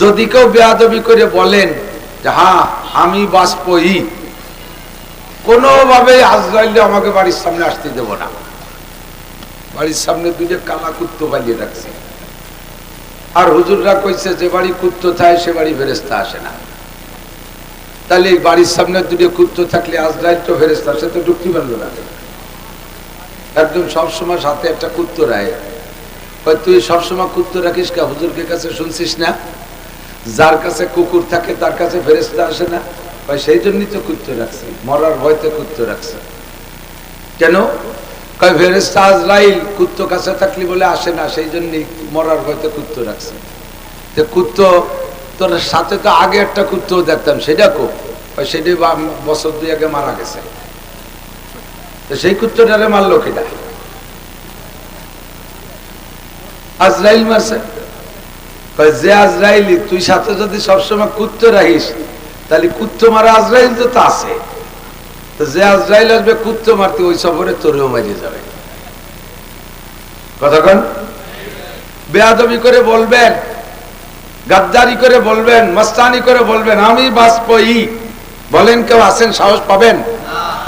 যদি কেউ বেয়াদবি করে বলেন যে হ্যাঁ আমি বাঁচবই, কোনোভাবে আজরাইল আমাকে বাড়ির সামনে আসতে দেব না। বাড়ির সামনে দুটো কালা কুত্তো বানিয়ে রাখছে, আর হুজুররা কইছে যে বাড়ি কুত্তো থাকে সে বাড়ি ফেরেশতা আসে না। তাহলে এই বাড়ির সামনে দুটো কুত্তো থাকলে আজরাইল তো ফেরেশতা সে তো ঢুকতে পারলো না। একদম সবসময় সাথে একটা কুত্তো রায়। তুই সবসময় কুত্তো রাখিস কা? হুজুরকে কাছে শুনছিস না যার কাছে কুকুর থাকে তার কাছে ফেরেশতা আসে না? সেই জন্যই তো কুত্তো রাখছি, মরার ভয়তে কুত্তো রাখছি। কেন? কয় ফেরেশতা আজরাইল কুত্তো কাছে থাকলে বলে আসে না, সেই জন্যই মরার ভয়তে কুত্তো রাখছি। যে কুত্তো তোর সাথে তো আগে একটা কুত্তো দেখতাম, সেটা কো? সেটাই বছর 2 আগে মারা গেছে। সেই কুত্তটারে মারলো কিনা? আজরাইল মারছে। যে আজরাইলি তুই সাথে যদি সবসময় কুত্তো রাখিস তাহলে কুত্তো মারা আজরাইল তো আছে, তো যে আজরাইল আসবে কুত্তো মারতে ওই সফরে তোরেও মারিয়ে যাবে। কতক্ষণ বেয়াদবি করে বলবেন, গাদ্দারি করে বলবেন, মস্তানি করে বলবেন আমি বাঁচবই, বলেন কেউ আছেন? সাহস পাবেন?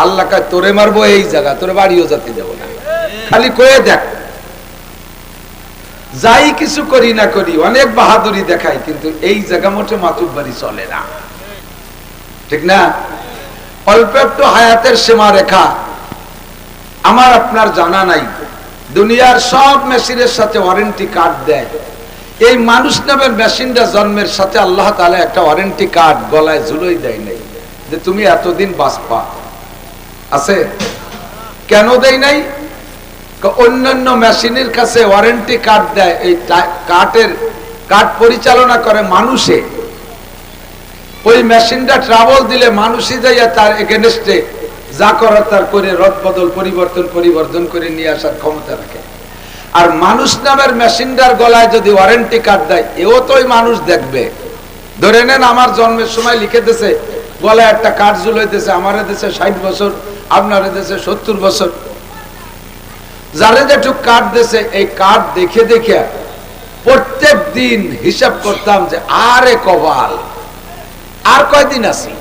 আল্লাহ কয় তোরে মারবো এই জায়গা, তোরে বাড়িও যেতে দেব না। খালি কয়ে দেখ। যাই কিছু করি না করি, অনেক বাহাদুরি দেখাই, কিন্তু এই জায়গা মোটে মাতুব্বারি চলে না, ঠিক না? অল্প একটু হায়াতের সীমা রেখা আমার আপনার জানা নাই। দুনিয়ার সব মেশিনের সাথে ওয়ারেন্টি কার্ড দেয়, এই মানুষ নামের মেশিনটা জন্মের সাথে আল্লাহ তাআলা একটা ওয়ারেন্টি কার্ড গলায় ঝুলোই দেয় নাই যে তুমি এতদিন বাঁচবা। আছে? কেন দেয় নাই? অন্যান্য মেশিনের কাছে ওয়ারেন্টি কার্ড দেয়, এই কার্ড পরিচালনা করে মানুষে। ওই মেশিনটা ট্রাবল দিলে মানুষই যাইয়া তার এগেনস্টে যা করার তার করে রদ বদল পরিবর্তন করে নিয়ে আসার ক্ষমতা রাখে। আর মানুষ নামের মেশিনটার গলায় যদি ওয়ারেন্টি কার্ড দেয়, এও তো ওই মানুষ দেখবে। ধরে নেন আমার জন্মের সময় লিখে দিয়েছে গলায় একটা কার্ড ঝুলাইতেছে, আমার দেশে 60 বছর, আপনার দেশে 70 বছর। যারা যেটুক কার্ড দিয়েছে এই কার্ড দেখে দেখে প্রত্যেক দিন হিসাব করতাম যে আরে কপাল, আর কয়দিন আছি?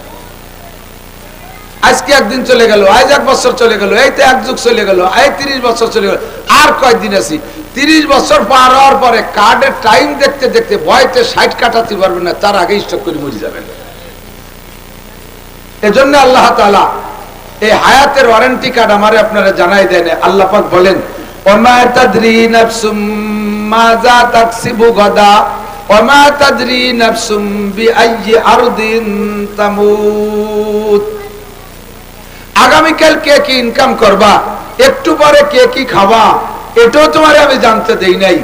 আজকে একদিন চলে গেল, আজ 1 বছর চলে গেল, এই তো 1 যুগ চলে গেল, এই 30 বছর চলে গেল, আর কয়দিন আছি? 30 বছর পার হওয়ার পরে কার্ডের টাইম দেখতে দেখতে ভয়তে 60 কাটাতে পারবেন না, তার আগে স্টক করে মরে যাবেন। এজন্য আল্লাহ তাআলা এই হায়াতের ওয়ারেন্টি কার্ড আমারে আপনারা জানাই দেন। আল্লাহ পাক বলেন ওমা তাদরি নাফসুম মাযা তাকসিবু গাদা ওমা তাদরি নাফসুম বিআইয়ি আরদিন তামুত। আগামীকাল কে কি ইনকাম করবা, একটু পরে কে কি খাবা, এটাও তোমারে আমি জানতে দেই নাই।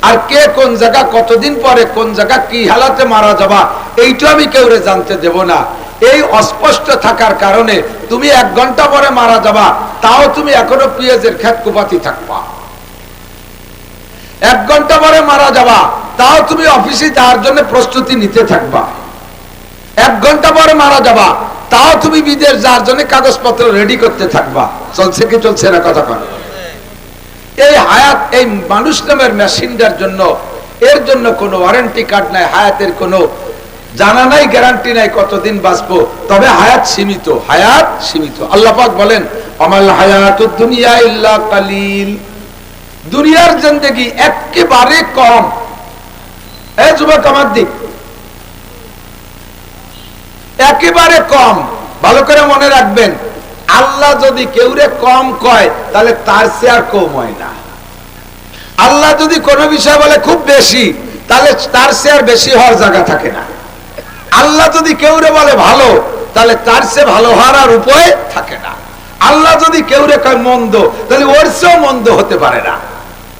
আর কে কোন জায়গা কতদিন পরে কোন জায়গা কি হালাতে মারা যাবা, এইটা আমি কেউরে জানতে দেব না। এই অস্পষ্ট থাকার কারণে তুমি 1 ঘন্টা পরে মারা যাবা, তাও তুমি এখনো পেঁয়াজের ক্ষেত কুপাতি থাকবা। 1 ঘন্টা পরে মারা যাবা, তাও তুমি অফিসে যাওয়ার জন্য প্রস্তুতি নিতে থাকবা। 1 ঘন্টা পরে মারা যাবা, তাও তুমি বিদেশ যাওয়ার জন্য কাগজপত্র রেডি করতে থাকবা। চলছে কি চলছে না কথা কন? এই হায়াত, এই মানুষ নামের মেশিনটার জন্য, এর জন্য কোনো ওয়ারেন্টি কার্ড নাই, হায়াতের কোনো জানা নাই, গ্যারান্টি নাই কতদিন বাঁচবো। তবে হায়াত সীমিত, হায়াত সীমিত। আল্লাহ পাক বলেন আমাল হায়াতুদ দুনিয়া ইল্লা কালিল। দুনিয়ার জিন্দেগি একেবারে কম। এই যুবক আমার দিক, একেবারে কম। ভালো করে মনে রাখবেন, আল্লাহ যদি কেউরে কম কয় তাহলে তার চেয়ে আর কম হয় না। আল্লাহ যদি কোনো বিষয় বলে খুব বেশি, তাহলে তার চেয়ে আর বেশি হওয়ার জায়গা থাকে না। আল্লাহ যদি কেউরে বলে ভালো, তাহলে তার চেয়ে ভালো হওয়ার আর উপায় থাকে না। আল্লাহ যদি কেউরে কয় মন্দ, তাহলে ওর চেয়েও মন্দ হতে পারে না।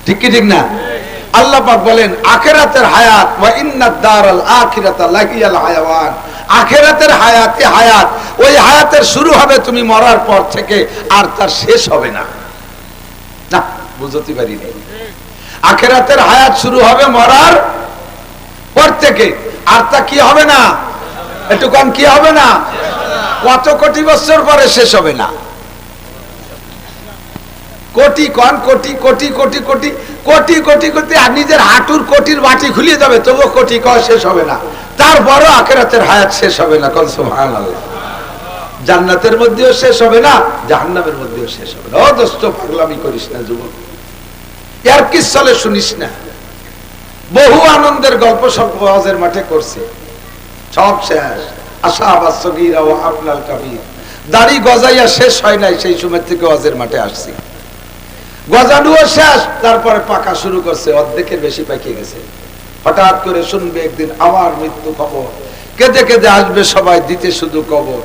ঠিক কি ঠিক না? আল্লাহ পাক বলেন আখিরাতের হায়াত ওয়া ইন্নাদ দারাল আখিরাতা লাহিয়াল হায়াওয়ান। আখিরাতের হায়াতে হায়াত, ওই হায়াতের শুরু হবে তুমি মরার পর থেকে, আর তার শেষ হবে না। না, বুঝতে পারিনি। আখিরাতের হায়াত শুরু হবে মরার পর থেকে, আর তা কি হবে না? একটু কম কি হবে না? কত কোটি বছর পরে শেষ হবে না। কোটি কন, কোটি কোটি কোটি কোটি কোটি কোটি কোটি, আর নিজের হাঁটুর কোটির বাটি খুলিয়ে যাবে, তবুও কোটি কয় শেষ হবে না। তারপরও আখিরাতের হায়াত শেষ হবে না। কল সুবহানাল্লাহ। জান্নাতের মধ্যেও শেষ হবে না, জাহান্নামের মধ্যেও শেষ হবে না। ও দোস্ত, পাগলামি করিস না যুবক, এর কি চলে শুনিস না। বহু আনন্দের গল্প সব ওয়াজের মাঠে করছি, সব শেষ। আশাবাস সগীরা ওয়া আফলাল কাবীর, দাড়ি গজাইয়া শেষ হয় নাই, সেই সময় থেকে ওয়াজের মাঠে আসছি। গজানুও শেষ, তারপরে পাকা শুরু করছে, অর্ধেকের বেশি পাকিয়ে গেছে। হঠাৎ করে শুনবে একদিন আমার মৃত্যু খবর, কেঁদে কেঁদে আসবে সবাই, দিতে শুধু কবর।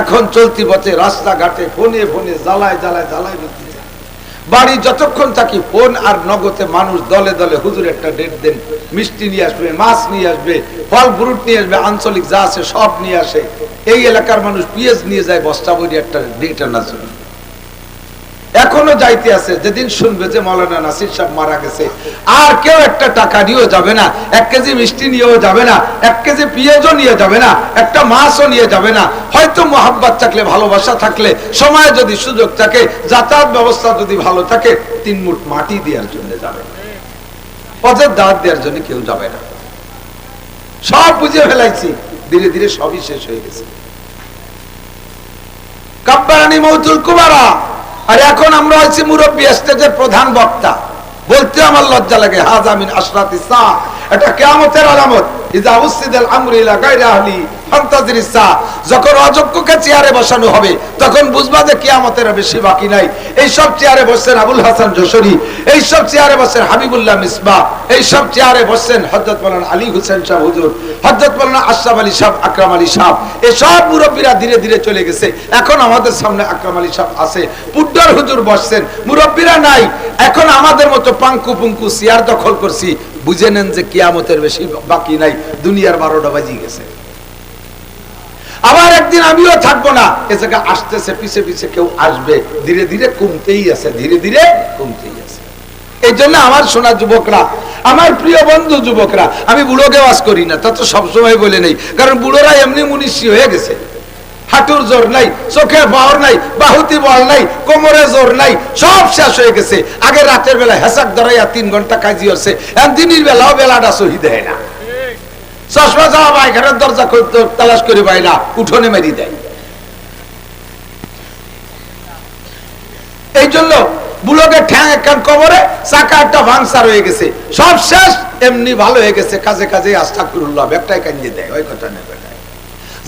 এখন চলতি পথে রাস্তাঘাটে ফোনে ফোনে জ্বালায় জ্বালায় জ্বালায় মৃত্যু। বাড়ি যতক্ষণ থাকি ফোন আর নগদে মানুষ দলে দলে, হুজুর একটা ডেট দেন, মিষ্টি নিয়ে আসবে, মাছ নিয়ে আসবে, ফল ফ্রুট নিয়ে আসবে, আঞ্চলিক যা আছে সব নিয়ে আসে। এই এলাকার মানুষ পিএস নিয়ে যায় বস্তা বই, একটা ডেট আনার জন্য। এখনো যাইতে আছে, যেদিন শুনবে যে মৌলানা নাসির সাহেব মারা গেছে, আর কেউ একটা টাকা নিয়েও যাবে না, 1 কেজি মিষ্টি নিয়েও যাবে না, 1 কেজি পেঁয়াজও নিয়ে যাবে না, একটা মাছও নিয়ে যাবে না। হয়তো মোহাব্বত থাকলে, ভালোবাসা থাকলে, সময় যদি সুযোগ থাকে, যাতায়াত ব্যবস্থা যদি ভালো থাকে, 3 মুঠ মাটি দেওয়ার জন্য যাবে, পথের দাঁত দেওয়ার জন্য কেউ যাবে না। সব বুঝে ফেলাইছি, ধীরে ধীরে সবই শেষ হয়ে গেছে। কাব্বারানি মৌতুল কুবারা। আর এখন আমরা হচ্ছি মুরব্বী, স্টেজের প্রধান বক্তা, বলতে আমার লজ্জা লাগে। হাযা মিন আশরাতিস সাআ, এটা কিয়ামতের আলামত। ইযা উসিদাল আমরু ইলা গায়রি আহলি ফান্তাজিরিস সাআ, যখন অযোগ্যকে চেয়ারে বসানো হবে, তখন বুঝবা যে কিয়ামতের বেশি বাকি নাই। এই সব চেয়ারে বসছেন আবুল হাসান যশোরী, এই সব চেয়ারে বসছেন হাবিবুল্লাহ মিসবাহ, এই সব চেয়ারে বসছেন হযরত মাওলানা আলী হোসেন সাহেব হুজুর, হযরত মাওলানা আশরাফ আলী সাহেব, আকরাম আলী সাহেব। এই সব মুরব্বীরা ধীরে ধীরে চলে গেছে। এখন আমাদের সামনে আকরাম আলী সাহেব আছে, পুড্ডর হুজুর বসছেন, মুরব্বীরা নাই। এখন আমাদের মতো পাঙ্কু পুঙ্কু চেয়ার দখল করছি। বুঝে নেন যে কিয়ামতের বেশি বাকি নাই, দুনিয়ার 12টা বাজিয়ে গেছে। আবার একদিন আমিও থাকবো না, এ জায়গা আসতেছে, পিছে পিছে কেউ আসবে, ধীরে ধীরে কমতেই আছে, ধীরে ধীরে কমতেই আছে। এই জন্য আমার সোনা যুবকরা, আমার প্রিয় বন্ধু যুবকরা, আমি বুড়োকে ওয়াজ করি না, তা তো সবসময় বলে নেই, কারণ বুড়োরা এমনি মুনিশি হয়ে গেছে। হাঁটুর জোর নাই, চোখের পাওয়ার নাই, বাহুতি বল নাই, কোমরে জোর নাই, সব শেষ হয়ে গেছে। আগে রাতের বেলা হেসাক ধরাইয়া 3 ঘন্টা কাজি হচ্ছে, এখন দিনের বেলাও বেলাটা সহি দেয় না। চশমা যাওয়া ভাই ঘরের দরজা তালাশ করে পাই না, উঠোনে মেরি দেয়। এই জন্য বুড়োকে ঠ্যাং একখান কবরে, চাকা একটা ভাঙসার হয়ে গেছে, সব শেষ। এমনি ভালো হয়ে গেছে, কাজে কাজে আস্তাগফিরুল্লাহ একটাই কান্দিয়ে দেয়, ওই কথা নেবে।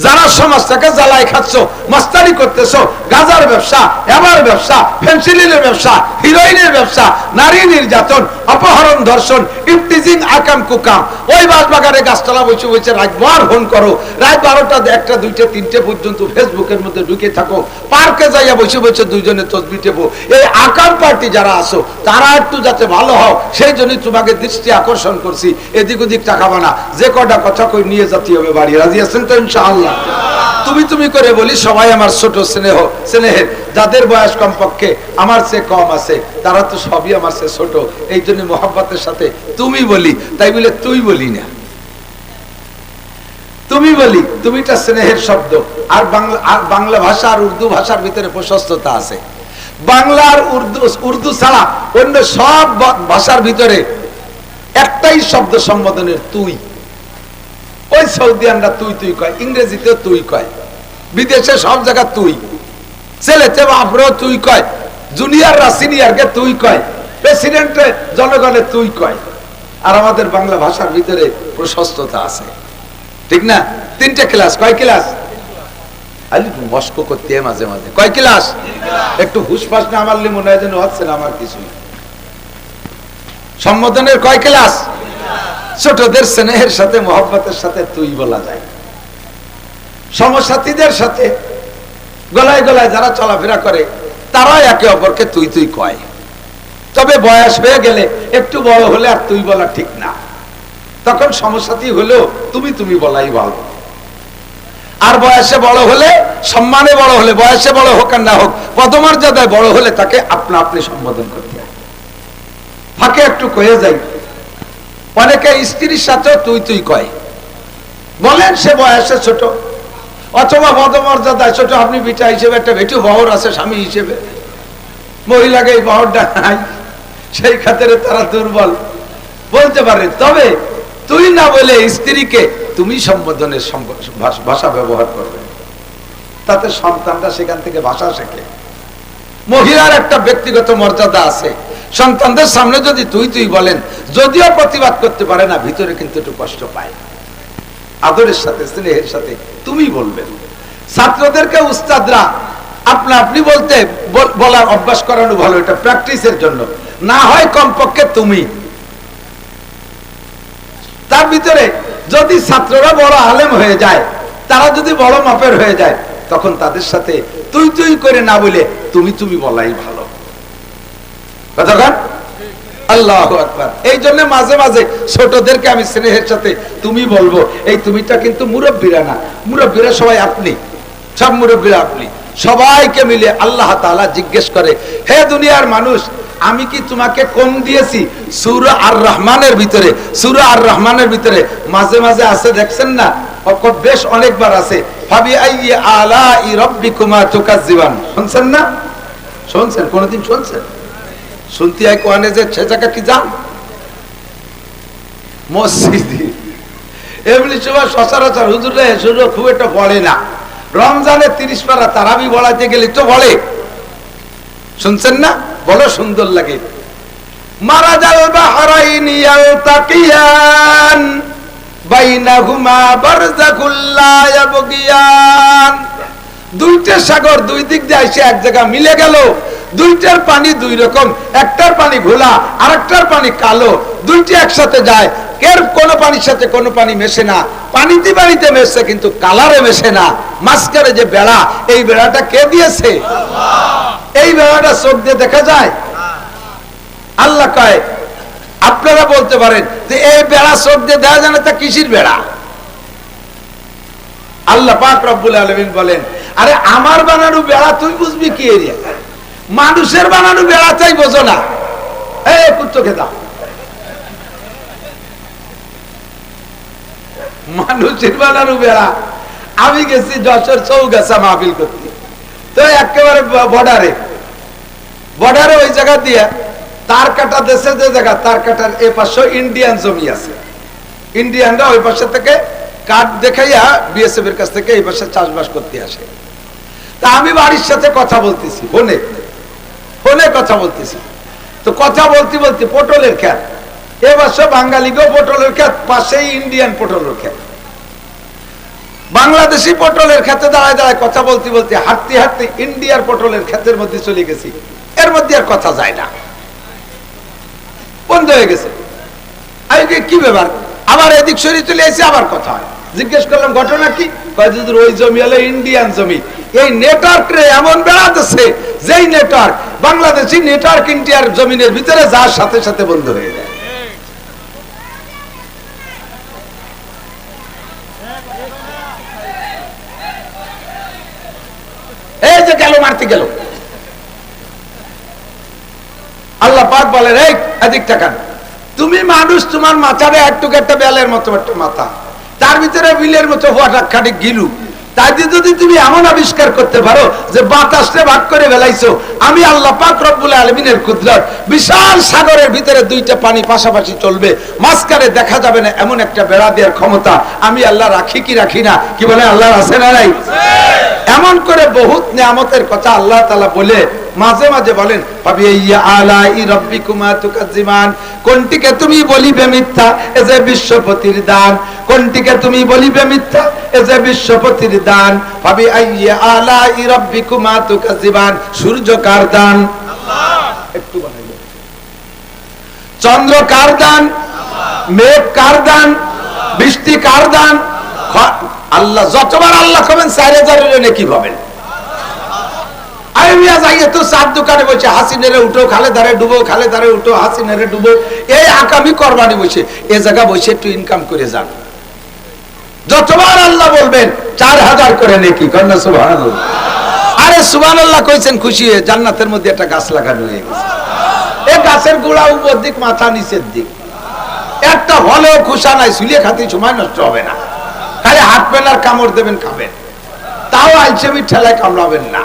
যারা সমাজটাকে জ্বালাই খাচ্ছ, মাস্তানি করতেছ, গাজার ব্যবসা, এবার ব্যবসা, ফেন্সিলিনের ব্যবসা, হিরোইনের ব্যবসা, নারী নির্যাতন, অপহরণ, ধর্ষণ, ইফটিজিং, আকাম কুকাম, ওই বাসবাগানে গাছতলা বসে বসে রাতভর ফোন করো, রাত 12টা, 1টা, 2টা, 3টে পর্যন্ত ফেসবুকের মধ্যে ঢুকে থাকো, পার্কে যাইয়া বসে বসে 2জনে তসবি টেপো। এই আকাম পার্টি যারা আসো, তারা একটু যাতে ভালো হও, সেই জন্যই তোমাকে দৃষ্টি আকর্ষণ করছি। এদিক ওদিক টাকাবা না, যে কটা কথা কই নিয়ে যেতে হবে বাড়ি। রাজি আছেন তো ইনশাআল্লাহ? তুমি তুমি করে বলি, সবাই আমার ছোট স্নেহের, যাদের বয়স কমপক্ষে আমার চেয়ে কম আছে, তারা তো সবই আমার চেয়ে ছোট। এই জন্য মোহাব্বতের সাথে তুমি বলি, তাই বলে তুই বলি না, তুমি বলি। তুমিটা স্নেহের শব্দ। আর বাংলা ভাষা আর উর্দু ভাষার ভিতরে প্রশস্ততা আছে। বাংলা আর উর্দু ছাড়া অন্য সব ভাষার ভিতরে একটাই শব্দ সম্বোধনের তুই। ওই সৌদিয়ানরা তুই তুই কয়, ইংরেজিতেও তুই কয়, বিদেশে সব জায়গা তুই, ছেলেতে বাপরেও তুই কয়, জুনিয়ররা সিনিয়রকে তুই কয়, প্রেসিডেন্টে জনগণে তুই কয়। আর আমাদের বাংলা ভাষার ভিতরে প্রশস্ততা আছে, ঠিক না? 3টে ক্লাস। কয় ক্লাস? আলি মস্ক করতে মাঝে মাঝে। কয় ক্লাস? একটু হুসফাস না মারলে মনে হয় যেন হচ্ছে না আমার কিছুই। সম্বোধনের কয় ক্লাস? ছোটদের স্নেহের সাথে, মোহাব্বতের সাথে তুই বলা যায়। সমসাথীদের সাথে গলায় গলায় যারা চলাফেরা করে, তারা একে অপরকে তুই তুই কয়। তবে বয়স হয়ে গেলে, একটু বড় হলে আর তুই বলা ঠিক না, তখন সমসাথী হলেও তুমি তুমি বলাই ভালো। আর বয়সে বড় হলে, সম্মানে বড় হলে, বয়সে বড় হোক আর না হোক, পদমর্যাদায় বড় হলে তাকে আপনা আপনি সম্বোধন করতে হয়। ফাঁকে একটু কয়ে যাই, অনেকে স্ত্রীর সাথে তুই তুই কয়, বলেন সে বয়সে ছোট অথবা পদমর্যাদায় ছোট, আপনি বিটা হিসেবে, একটা বেটু বহর আছে স্বামী হিসেবে, মহিলাকে এই পাওয়ারটা নাই, সেই খাতিরে তারা দুর্বল বলতে পারে। তবে তুই না বলে স্ত্রীকে তুমি সম্বোধনের ভাষা ব্যবহার করবে, তাতে সন্তানরা সেখান থেকে ভাষা শেখে। মহিলার একটা ব্যক্তিগত মর্যাদা আছে, সন্তানদের সামনে যদি তুই তুই বলেন, যদিও প্রতিবাদ করতে পারে না, ভিতরে কিন্তু একটু কষ্ট পায়। আদরের সাথে স্নেহের সাথে তুমি বলবেন। ছাত্রদেরকে উস্তাদরা আপনা আপনি বলতে বলার অভ্যাস করানো ভালো, এটা প্র্যাকটিসের জন্য। না হয় কমপক্ষে তুমি। তার ভিতরে যদি ছাত্ররা বড় আলেম হয়ে যায়, তারা যদি বড় মাপের হয়ে যায়, তখন তাদের সাথে তুই তুই করে না বলে তুমি তুমি বলাই ভালো। কতক্ষণ? আল্লাহু আকবার। এই জন্য মাঝে মাঝে ছোটদেরকে আমি স্নেহের সাথে তুমি বলবো। এই তুমিটা কিন্তু মুরব্বীরা না, মুরব্বীরা সবাই আপনি, সব মুরব্বীরা আপনি। সবাইকে মিলে আল্লাহ তাআলা জিজ্ঞেস করে, হে দুনিয়ার মানুষ, আমি কি তোমাকে কম দিয়েছি? সূরা আর রহমানের ভিতরে, সূরা আর রহমানের ভিতরে মাঝে মাঝে আছে, দেখছেন না? বেশ অনেকবার আছে, ফাবি আইয়ি আলাই রাব্বিকুমা তুকাজ্জিবান। শুনছেন না? শুনছেন? কোনদিন শুনছেন? শুনতে হয় কোয়ানে যে সে জায়গা কি যান মসজিদে। এমনি সময় সচরাচর হুজুরে হুজুর খুব একটা বলে না। রমজানে 30 পারা তারাবি বলাতে গেলে তো বলে, শুনছেন না? বলো, সুন্দর লাগে। মারাজাল বাহরাইনি ইয়ালতাকিয়ান বাইনাহুমা বারযাকুল লা ইয়াবগিয়ান। দুইটা সাগর দুই দিক দিয়ে এসে এক জায়গা মিলে গেল। দুইটার পানি দুই রকম, একটার পানি ঘোলা, আরেকটার পানি কালো। দুইটি একসাথে যায়, এর কোন পানির সাথে কোন পানি মেশে না। পানিতে পানিতে মেশে, কিন্তু কালারে মেশে না। মাঝখানে যে বেড়া, এই বেড়াটা কে দিয়েছে? আল্লাহ। এই বেড়াটা চোখ দিয়ে দেখা যায়? আল্লাহ কয়, আপনারা বলতে পারেন যে এই বেড়া চোখ দিয়ে দেখা যায় না, তা কিসির বেড়া? আল্লাহ পাক রব্বুল আলামিন বলেন, আরে আমার বানানো বেড়া তুই বুঝবি কি এরিয়া? মানুষের বানানো বেড়া চাই বোঝো না? এই কুত্তো খেতা, মানুষের বানানো বেড়া। আমি গেছি যশোর চৌগাছা মাহফিল করতে, তো একেবারে বর্ডারে ওই জায়গা দিয়ে তার কাটা দেশে যে জায়গা, তার কাটার এ পাশে ইন্ডিয়ান জমি আছে। ইন্ডিয়ানরা ওই পাশে থেকে কাঠ দেখাইয়া বিএসএফ এর কাছ থেকে এই পাশে চাষবাস করতে আসে। তা আমি বাড়ির সাথে কথা বলতেছি, ফোনে কথা বলতেছি। তো কথা বলতে বলতে পটলের ক্ষেত, এ বছর বাঙালিকেও পটলের ক্ষেত, পাশেই ইন্ডিয়ান পটলের ক্ষেত। বাংলাদেশি পটলের ক্ষেতে দাঁড়ায় দাঁড়ায় কথা বলতে বলতে হাঁটতে হাঁটতে ইন্ডিয়ার পটলের ক্ষেতের মধ্যে চলে গেছি। এর মধ্যে আর কথা যায় না, বন্ধ হয়ে গেছে। কি ব্যাপার? আবার এদিক সরিয়ে চলে এসে আবার কথা হয়। জিজ্ঞেস করলাম ঘটনা কি? ওই জমি হলো ইন্ডিয়ান জমি। এই নেটওয়ার্ক এমন বেড়াতেছে, যেই নেটওয়ার্ক বাংলাদেশি নেটওয়ার্ক ইন্ডিয়ার জমিনের ভিতরে যার সাথে সাথে বন্ধ হয়ে যায়। এই যে গেল, মারতে গেল। আল্লাহ পাক বলেন, এই এদিক তাকান, তুমি মানুষ, তোমার মাথারে একটুকু একটা বেলের মতো একটা মাথা, তার ভিতরে বিলের মতো খাটি গিলু। তাই যদি তুমি এমন আবিষ্কার করতে পারো যে বাতাসে ভাগ করে ফেলাইছো, আমি আল্লাহ পাক রব্বুল আলামিনের কুদরত, বিশাল সাগরের ভিতরে দুইটা পানি পাশাপাশি চলবে, মাঝখানে দেখা যাবে না, এমন একটা বেড়া দেওয়ার ক্ষমতা আমি আল্লাহ রাখি কি রাখি না? কি বলে আল্লাহর আছে না নাই? এমন করে বহুত নিয়ামতের কথা আল্লাহ তাআলা বলে মাঝে মাঝে বলেন, কোনটিকে তুমি বলিবে মিথ্যা, এ যে বিশ্বপতির দান। কোনটিকে তুমি বলিবে মিথ্যা, এ যে বিশ্বপতির দান। ভাবি আইয়া আলাই রাব্বিকুমা তুকাজ্জিবান। সূর্য কার দান? আল্লাহ। একটু বানাইলো। চন্দ্র কার দান? মেঘ কার দান? বৃষ্টি কার দান? আল্লাহ। যতবার আল্লাহ কবেন 4000 নেকি পাবেন। আমি যাইয়ে তো চার দোকানে বসে হাসিনেরে উঠো, খালেদারে ডুবো, খালেদারে উঠো, হাসিনেরে ডুবো, এই আকামি করবানি বসে এ জায়গা বসে একটু ইনকাম করে যান। যতবার আল্লাহ বলবেন 4000 করে নেকি। কন্যা সুবহানাল্লাহ। আরে সুবহানাল্লাহ কইছেন খুশি হয়ে, জান্নাতের মধ্যে একটা গাছ লাগানো হয়ে গেছে। এই গাছের গোড়া উপর দিক, মাথা নিচের দিক, একটা হলেও খুশা নাই, শুলিয়ে খাতে সময় নষ্ট হবে না। খালি হাঁটবেন আর কামড় দেবেন, খাবেন, তাও আলসেমি ঠেলায় কামড়াবেন না।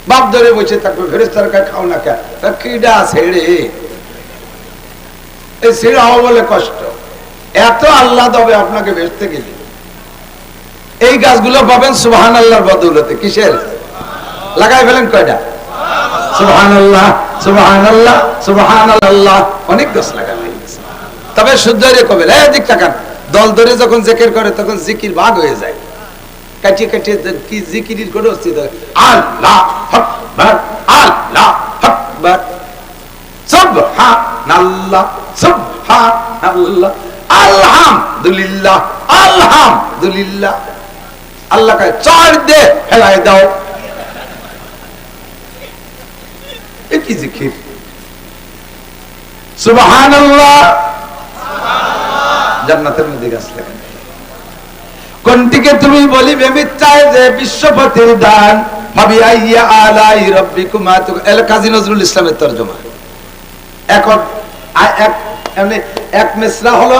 বাপ ধরে বসে থাকবে, ফেরেশতারা কয় খাও না কেন? কিডা ছেড়ে, এই ছেড়ে হওয়া বলে কষ্ট, এত আল্লাহ দেবে আপনাকে বেচতে গেলে। এই গাছগুলো পাবেন সুবহানাল্লাহর বদৌলতে। কিসের? লাগাই ফেলেন কয়টা? সুবহানাল্লাহ, সুবহানাল্লাহ, সুবহানাল্লাহ। অনেক গাছ লাগানো হয়ে গেছে। তবে শুদ্ধ রে কবে দিক টাকান দল ধরে যখন জিকির করে তখন জিকির ভাগ হয়ে যায়। কাটিয়ে কাটিয়ে কি জিকির করে অস্তিত্ব, আল্লাহ আকবার, আল্লাহ আকবার, সুবহানাল্লাহ, সুবহানাল্লাহ, আলহামদুলিল্লাহ, আলহামদুলিল্লাহ। আল্লাহ কয় চার দে ফেলাই দাও। এ কি জিকির? সুবহানাল্লাহ। জান্নাতের মধ্যে গাছ লাগানো। কোনটিকে তুমি বলিবে মিথ্যায় যে বিশ্বপতির দান, ভাবি আইয়া আলাই রাব্বিকুমা। এল কাজী নজরুল ইসলামের তরজমা। এখন এক মিসরা হলো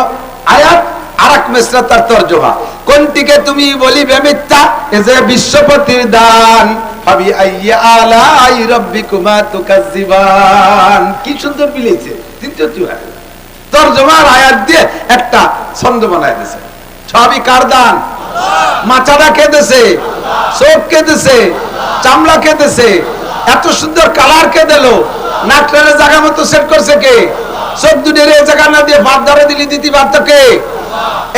আয়াত, আর এক মিসরা তার তরজমা। কোনটিকে তুমি বলিবে মিথ্যা এ যে বিশ্বপতির দান, ভাবি আইয়া আলাই রাব্বিকুমা তুকাজ্জিবান। কি সুন্দর মিলেছে। তরজমার আয়াত দিয়ে একটা ছন্দ বানায় দিয়েছে। সবই কার দান? মাথাটা কে দিয়েছে? চোখ কে দিয়েছে? চামড়া কে দিয়েছে? এত সুন্দর কালার কে দিল? নাকটারে জায়গা মতো সেট করছে কে? চোখ দুটের এই জায়গা না দিয়ে ভাত ধরে দিলি দিতে পারত কে?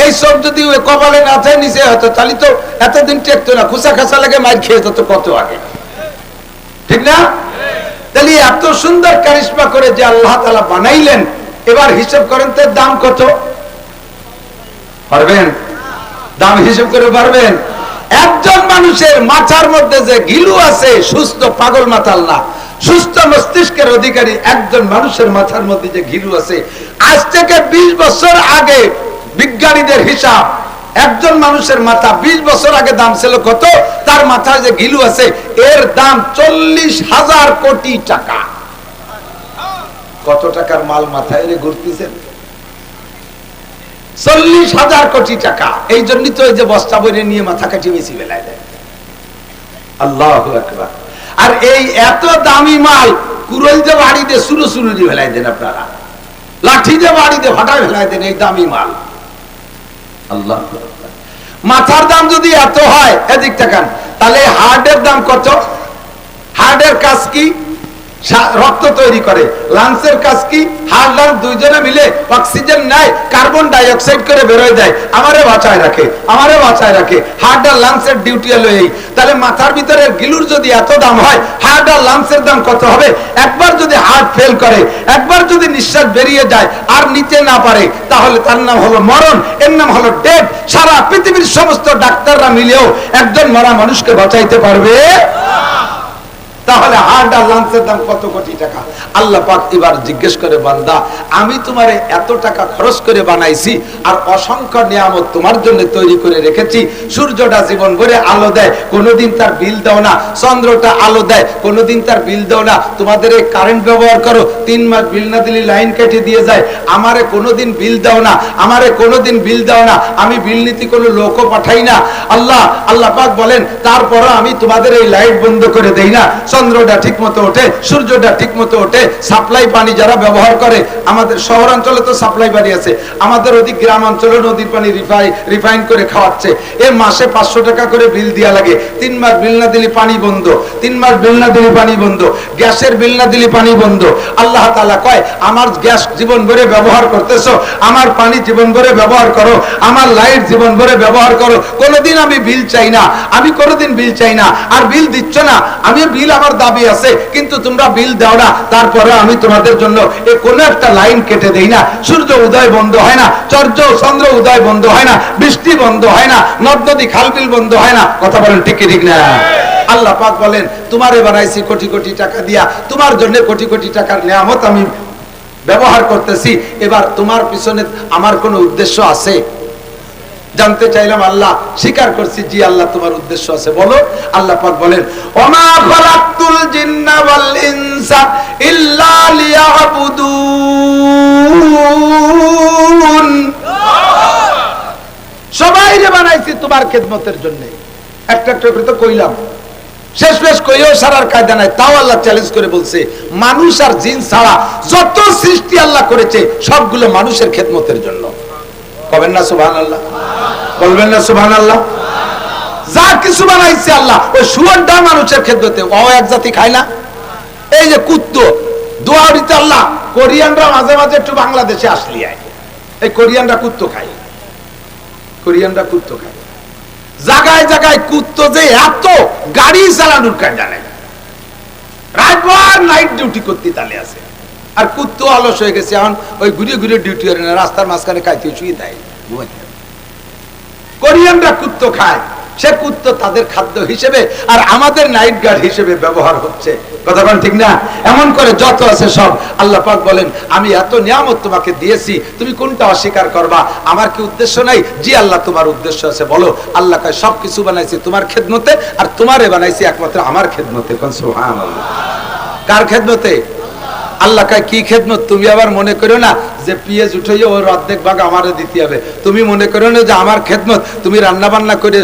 এই চোখ যদি কপালে না থাকে নিচে হতো তাহলে তো এতদিন টেকতো না, খুচা খাচা লাগে মার খেয়ে যেত কত আগে, ঠিক না? তাহলে এত সুন্দর কারিশমা করে যে আল্লাহ তাআলা বানাইলেন, এবার হিসাব করেন তো দাম কত? পারবেন? দাম হিসাব করে পারবেন? একজন মানুষের মাথার মধ্যে যে গিলু আছে, সুস্থ পাগল মাথাল না, সুস্থ মস্তিষ্কের অধিকারী একজন মানুষের মাথার মধ্যে যে গিলু আছে, আজ থেকে 20 বছর আগে বিজ্ঞানীদের হিসাব, একজন মানুষের মাথা 20 বছর আগে দাম ছিল কত? তার মাথায় যে গিলু আছে এর দাম 40,000 কোটি টাকা। কত টাকার মাল মাথায় রে ঘুরতেছেন? 40,000 কোটি টাকা। এই জন্যই তো এই যে বস্তা বইরে নিয়ে মাথা কাটি বেশি বেলায় দেয়। আল্লাহু আকবার। আর এই এত দামি মাল কুরল যে বাড়ি দিয়ে সুরু সুরু দিয়ে ফেলাই দেন আপনারা, লাঠি দিয়ে বাড়ি দিয়ে ফাটায় ফেলাই দেন এই দামি মাল। আল্লাহ, মাথার দাম যদি এত হয়, এদিক তাকান, তাহলে হার্টের দাম কত? হার্টের কাজ কি? রক্ত তৈরি করে। লাংসের কাজ কি? হার্ট লাংস দুইজনে মিলে অক্সিজেন নেয়, কার্বন ডাই অক্সাইড করে বেরোয় দেয়, আমারে বাঁচায় রাখে, আমারে বাঁচায় রাখে। হার্ট আর লাংসের ডিউটি হলো এই। তাহলে মাথার ভিতরে গিলুর যদি এত দাম হয়, হার্ট আর লাংসের দাম কত হবে? একবার যদি হার্ট ফেল করে, একবার যদি নিঃশ্বাস বেরিয়ে যায় আর নিতে না পারে, তাহলে তার নাম হলো মরণ, এর নাম হলো ডেথ। সারা পৃথিবীর সমস্ত ডাক্তাররা মিলেও একজন মরা মানুষকে বাঁচাইতে পারবে? তাহলে হার্ট আর লাংসের দাম কত কোটি টাকা? আল্লাহ পাক এবার জিজ্ঞেস করে, বান্দা আমি তোমারে এত টাকা খরচ করে বানাইছি আর অসংখ্য নিয়ামত তোমার জন্য তৈরি করে রেখেছি। সূর্যটা জীবন ভরে আলো দেয়, কোনোদিন তার বিল দাও না। চন্দ্রটা আলো দেয়, কোনোদিন তার বিল দাও না। তোমাদের এই কারেন্ট ব্যবহার করো, 3 মাস বিল না দিলে লাইন কেটে দিয়ে যায়। আমারে কোনোদিন বিল দাও না, আমারে কোনোদিন বিল দাও না। আমি বিল নীতি কোনো লোকও পাঠাই না। আল্লাহ পাক বলেন, তারপরও আমি তোমাদের এই লাইট বন্ধ করে দেই না। চন্দ্রটা ঠিক মতো ওঠে, সূর্যটা ঠিক মতো ওঠে। সাপ্লাই পানি যারা ব্যবহার করে, আমাদের শহরাঞ্চলে তো সাপ্লাই পানি আছে, আমাদের ওদিক গ্রাম অঞ্চলে নদীর পানি রিফাইন করে খাওয়াচ্ছে। এ মাসে 500 টাকা করে বিল দেওয়া লাগে। 3 মাস বিল না দিলে পানি বন্ধ, 3 মাস বিল না দিলে পানি বন্ধ, গ্যাসের বিল না দিলে পানি বন্ধ। আল্লাহ তাআলা কয়, আমার গ্যাস জীবন ভরে ব্যবহার করতেছো, আমার পানি জীবন ভরে ব্যবহার করো, আমার লাইট জীবন ভরে ব্যবহার করো, কোনোদিন আমি বিল চাই না, আমি কোনোদিন বিল চাই না। আর বিল দিচ্ছ না, আমি বিল আমার দাবি আছে, কিন্তু তোমরা বিল দাও না, তারপরে আমি তোমাদের জন্য এই কোনো একটা লাইন কেটে দেই না। সূর্য উদয় বন্ধ হয় না, চন্দ্র উদয় বন্ধ হয় না, বৃষ্টি বন্ধ হয় না, নদ নদী খাল বিল বন্ধ হয় না। কথা বলেন ঠিক কি ঠিক না? আল্লাহ পাক বলেন, তোমারে বানাইছি কোটি কোটি টাকা দিয়া, তোমার জন্য কোটি কোটি টাকার নিয়ামত আমি ব্যবহার করতেছি। এবার তোমার পিছনে আমার কোনো উদ্দেশ্য আছে? জানতে চাইলাম। আল্লাহ স্বীকার করছি, জি আল্লাহ তোমার উদ্দেশ্য আছে। বলো। আল্লাহ পাক বলেন, ওমা খালাকতুল জিন্না ওয়াল ইনসা ইল্লা লিয়াবুদুন। সবাইরে বানাইছি তোমার খেদমতের জন্য। একটা একটা করে তো কইলাম, শেষ পেশ কইও সারার কায়দা নাই। তাও আল্লাহ চ্যালেঞ্জ করে বলছে, মানুষ আর জিন ছাড়া যত সৃষ্টি আল্লাহ করেছে সবগুলো মানুষের খেদমতের জন্য। কবেন না সুবহানাল্লাহ? বলবেন না সুবহানাল্লাহ? যা কিছু বানাইছে আল্লাহ, ওই শুয়োরটা মানুষের খেদমতে। ও এক জাতি খায় না? এই যে কুত্তো দোয়ারিতে আল্লাহ, কোরিয়ানরা মাঝে মাঝে একটু বাংলাদেশে আসলি আয়, এই কোরিয়ানরা কুত্তো খায়, কোরিয়ানরা কুত্তো খায়। জায়গায় জায়গায় কুত্তো যে এত গাড়ি চালানোর কায়দা নাই, রাতভর নাইট ডিউটি করতে তালে আছে। আর কুত্তো অলস হয়ে গেছে, এখন ওই ঘুরে ঘুরে ডিউটি করে না, রাস্তার মাঝখানে খাইতে শুয়ে দেয়। কোরিয়ানরা কুত্তো খায়, সে কুত্তো তাদের খাদ্য হিসেবে আর আমাদের নাইট গার্ড হিসেবে ব্যবহার হচ্ছে। কথা বলেন ঠিক না? এমন করে যত আছে সব আল্লাহ পাক বলেন, আমি এত নিয়ামত তোমাকে দিয়েছি, তুমি কোনটা অস্বীকার করবা? আমার কি উদ্দেশ্য নাই? জি আল্লাহ, তোমার উদ্দেশ্য আছে। বলো। আল্লাহ কয়, সব কিছু বানাইছি তোমার খেদমতে, আর তোমারে বানাইছি একমাত্র আমার খেদমতে। সুবহানাল্লাহ। কার খেদমতে? আল্লাহ কয়, কি খেদমত? তুমি আবার মনে করো না যে পিএস উঠাইয়া ওর অর্ধেক ভাগ আমারে দিতে হবে। তুমি মনে করো না যে আমার খেদমত তুমি রান্না বান্না করে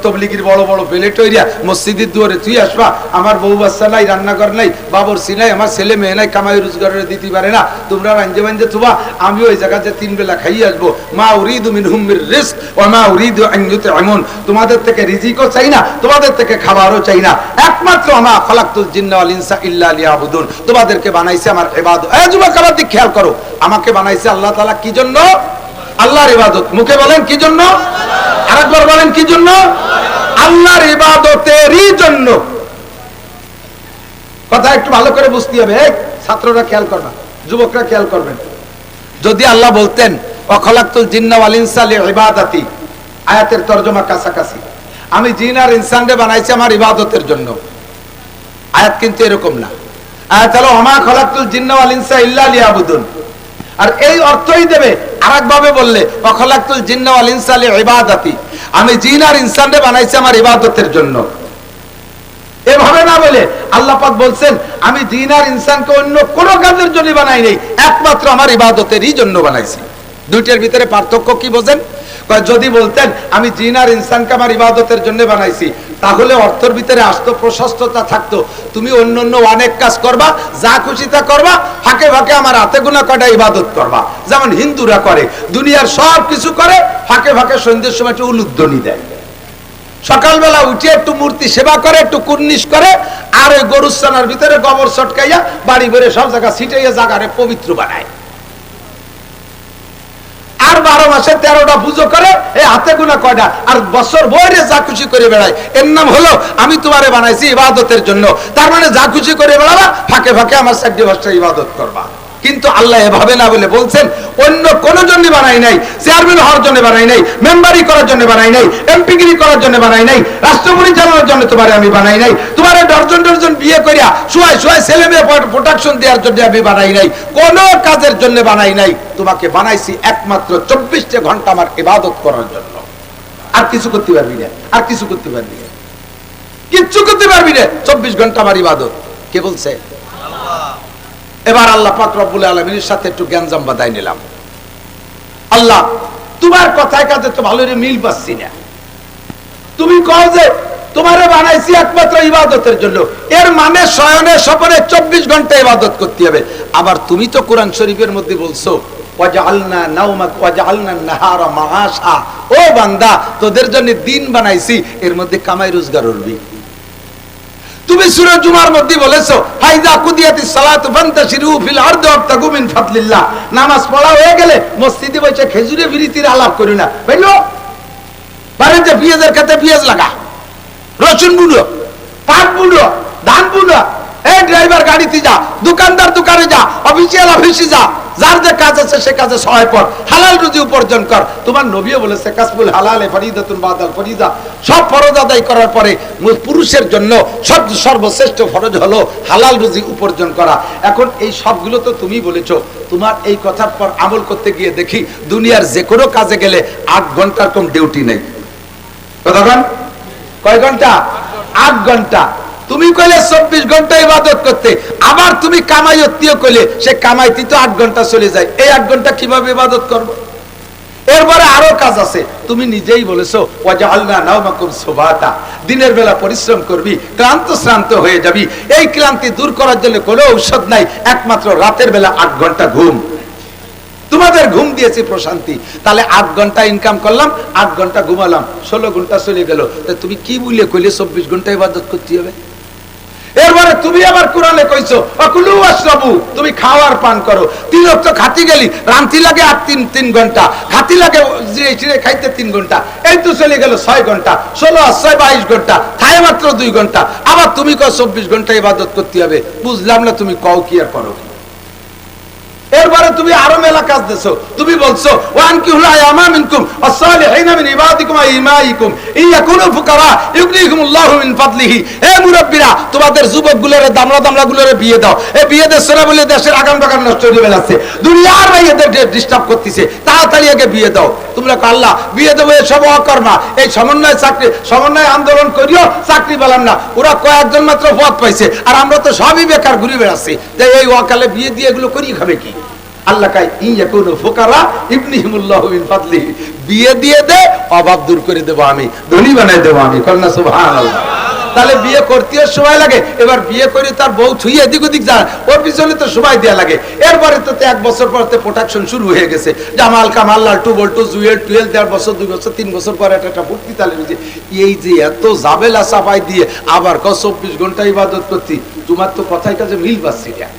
তবলিগির বড় বড় প্লেট হইয়া মসজিদের দুয়ারে তুই আসবা, আমার বউ বাচ্চা নাই, রান্নাঘর নাই, বাবরসি নাই, আমার ছেলে মেয়ে নাই, কামাই রোজগারের দিতে পারে না, তোমরা রাঞ্জে বাঞ্জে থুবা, আমি ওই জায়গাতে 3 বেলা খাইয়ে আসবো। মা উরিদু মিনহুম মির রিজক ওয়া মা উরিদু আন ইউতঈমুন। তোমাদের থেকে রিজিকও চাই না, তোমাদের থেকে খাবারও চাই না, একমাত্র আমা খালাকতুল জিন্না ওয়াল ইনসা ইল্লা লিয়াবুদুন। তোমাদেরকে বানাইছে আমার ইবাদত। এই যুবক, আবার দিক খেয়াল করো, আমাকে বানাইছে আল্লাহ তাআলা কি জন্য? আল্লাহর ইবাদত। মুখে বলেন কি জন্য? আরেকবার বলেন কি জন্য? আল্লাহর ইবাদতেরই জন্য। কথা একটু ভালো করে বুঝতে হবে। ছাত্ররা খেয়াল করবে, যুবকরা খেয়াল করবেন। যদি আল্লাহ বলতেন ওয়া খালাকতুল জিন্না ওয়াল ইনসা লিইবাদাতি, আয়াতের তরজমা কাছাকাছি, আমি জিন আর ইনসানকে বানাইছি আমার ইবাদতের জন্য। আয়াত কিন্তু এরকম না। আয়াত হলো ওয়া মা খালাকতুল জিন্না ওয়াল ইনসা ইল্লা লিয়াবুদুন। আর এই অর্থই দেবে আরেক ভাবে বললে ওয়া খালাকতুল জিন্না ওয়াল ইনসা লিইবাদাতি, আমি জিন আর ইনসানকে বানাইছি আমার ইবাদতের জন্য। এভাবে না বলে আল্লাহ পাক বলছেন, আমি জিন আর ইনসানকে অন্য কোন কাজের জন্য বানাই নাই, একমাত্র আমার ইবাদতেরই জন্য বানাইছি। দুইটার ভিতরে পার্থক্য কি বোঝেন? যদি বলতেন আমি জিন আর ইনসানকে আমার ইবাদতের জন্য বানাইছি, তাহলে অর্থের ভিতরে আসতো প্রশস্ততা থাকতো। তুমি অন্য অন্য অনেক কাজ করবা, যা খুশি তা করবা, ফাঁকে ফাঁকে আমার হাতে গোনা কটা ইবাদত করবা, যেমন হিন্দুরা করে। দুনিয়ার সব কিছু করে, ফাঁকে ফাঁকে সন্ধ্যের সময় একটু উলুধ্বনি দেয়, সকালবেলা উঠে একটু মূর্তি সেবা করে, একটু কুর্নিশ করে, আর ওই গরুস্থানার ভিতরে গোবর ছটকাইয়া বাড়ি ভরে সব জায়গা ছিটাইয়া জায়গারে পবিত্র বানায়। আর 12 মাসে 13টা পুজো করে, এই হাতে গোনা কয়টা, আর বছর বইরে যা খুশি করে বেড়ায়। এর নাম হলো আমি তোমারে বানাইছি ইবাদতের জন্য। তার মানে যা খুশি করে বেড়াবা, ফাঁকে ফাঁকে আমার 4 ভাষা ইবাদত করবা। কিন্তু আল্লাহ এভাবে না বলে বলছেন, অন্য কোন জন্য বানাই নাই, চেয়ারম্যান হওয়ার জন্য বানাই নাই, মেম্বারি করার জন্য বানাই নাই, এমপিগিরি করার জন্য বানাই নাই, রাষ্ট্র পরিচালনার জন্য তোমারে আমি বানাই নাই, তোমার ডজন ডজন বিয়ে করিয়া শুয়াই শুয়াই ছেলে মেয়ে প্রোটেকশন দেওয়ার জন্য আমি বানাই নাই, কোন কাজের জন্য বানাই নাই। তোমাকে বানাইছি একমাত্র 24টা ঘন্টা আমার ইবাদত করার জন্য। আর কিছু করতে পারবি না, আর কিছু করতে পারবি না, কিচ্ছু করতে পারবি না, 24 ঘন্টা আমার ইবাদত। কে বলছে? এবার আল্লাহ পাক রব্বুল আলামিনের সাথে একটু জ্ঞানজাম বাদাই নিলাম। আল্লাহ, তোমার কথায় কাজে তো ভালো মিল পাচ্ছি না। তুমি কও যে তোমারে বানাইছি একমাত্র ইবাদতের জন্য, এর মানে শয়নে স্বপনে 24 ঘন্টা ইবাদত করতে হবে। আবার তুমি তো কোরআন শরীফের মধ্যে বলছো ওয়াজআলনা নাওমাক ওয়াজআলনা নাহারা মাআশা, ও বান্দা তোদের জন্য দিন বানাইছি, এর মধ্যে কামাই রোজগার করবি। তুমি সূরা জুমার মধ্যে বলেছো ফাইজা কুদিয়াতিস সালাতু ফান্তাশিরু ফিল আরদি ওয়াবতাগু মিন ফাদলিল্লাহ, নামাজ পড়া হয়ে গেলে মসজিদে বসে খেজুরে বিরিতির আলাপ করি না। বুঝলো? পারে যে পেঁয়াজের খেতে পেঁয়াজ লাগা, রসুন বুনো, পাট বুনো, ধান বুনো, এই ড্রাইভার গাড়িতে যা, দোকানদার দোকানে যা, অফিসিয়াল অফিসে যা, যার যে কাজ আছে সে কাজে সহায় কর, হালাল রুজি উপার্জন কর। তোমার নবীও বলেছে কাসবুল হালালে ফরিদাতুন বাদাল ফরিদা, সব ফরজ আদায় করার পরে পুরুষের জন্য সর্বশ্রেষ্ঠ ফরজ হলো হালাল রুজি উপার্জন করা। এখন এই সবগুলো তো তুমি বলেছো, তোমার এই কথার পর আমল করতে গিয়ে দেখি দুনিয়ার যে কোনো কাজে গেলে 8 ঘন্টার কম ডিউটি নেই। কতক্ষণ? কয় ঘন্টা? 8 ঘন্টা। তুমি কইলে 24 ঘন্টা ইবাদত করতে, আবার তুমি কামাই অত্তীয় কইলে সে কামাইতে তো 8 ঘন্টা চলে যায়। এই 8 ঘন্টা কিভাবে ইবাদত করব? এরপরে আরো কাজ আছে, তুমি নিজেই বলেছো ওয়াজআলনা নাওমাকুম সুবাতা, দিনের বেলা পরিশ্রম করবি, ক্লান্ত শ্রান্ত হয়ে যাবি। এই ক্লান্তি দূর করার জন্য কোনো ঔষধ নাই, একমাত্র রাতের বেলা 8 ঘন্টা ঘুম। তোমাদের ঘুম দিয়েছি প্রশান্তি, তাহলে 8 ঘন্টা ইনকাম করলাম, 8 ঘন্টা ঘুমালাম, 16 ঘন্টা চলে গেল। তুই কি বলে কইলে 24 ঘন্টা ইবাদত করতে হবে? এরপরে তুমি আবার কোরআনে কইছো আকুলু ওয়াশরাবু, তুমি খাওয়ার পান করো। 3 ওয়াক্ত খাতি গেলি, রান্তি লাগে আর 3 ঘন্টা, খাতি লাগে জিরে খাইতে 3 ঘন্টা, এই তো চলে গেল 6 ঘন্টা, 16 আর 6 22 ঘন্টা, খায় মাত্র 2 ঘন্টা। আবার তুমি কও 24 ঘন্টা ইবাদত করতে হবে। বুঝলাম না তুমি কও কি আর করো কি। এরপরে তুমি আরো মেলা কাজ দিছো, তুমি বলছো ওয়ানকিহুল আয়ামা মিনকুম ওয়াসসালিহিনা মিন ইবাদিকুম ওয়া ইমাইকুম ইয়াকুনু ফুকারা ইউগনিহিমুল্লাহু মিন ফাদলিহি। হে মুরব্বিরা, তোমাদের যুবকগুলোরে দামড়াগুলোরে বিয়ে দাও। এই বিয়ে দেশ না বলে দেশের আগাম বাগান নষ্ট হয়ে যাচ্ছে, দুনিয়ার ভাইদের ডিস্টার্ব করতেছে, তাড়াতাড়ি আগে বিয়ে দাও। তোমরা আল্লাহ বিয়ে দেবো এসব অকর্মা, এই সমন্বয় আন্দোলন করিও চাকরি পেলাম না। ওরা কয়েকজন মাত্র পদ পাইছে, আর আমরা তো সবই বেকার ঘুরে বেড়াচ্ছি। তাই এই ওয়াকালে বিয়ে দিয়ে এগুলো করি খাবে কি? আল্লাহ কাই ইয়াকুনু ফুকারা ইবনিহিমুল্লাহু মিন ফাদলিহি, বিয়ে দিয়ে দে, অভাব দূর করে দেব আমি, ধনী বানাই দেব আমি। কন্যা সুবহানাল্লাহ। তাহলে বিয়ে করতেও সময় লাগে, এবার বিয়ে করে তার বউ ছুঁয়ে এদিক ওদিক যায়, ওর পিছনে তো সময় দেওয়া লাগে। এরপরে তো 1 বছর পর প্রোডাকশন শুরু হয়ে গেছে, জামাল কামাল লালটু বল্টু জুয়েল টুয়েল, 1.5 বছর 2 বছর 3 বছর পরে একটা ভর্তি তালে বুঝি। এই যে এত জাবেলা চাপাই দিয়ে আবার 24 ঘন্টা ইবাদত করতি, তোমার তো কথায় কাজে মিল পাচ্ছি না।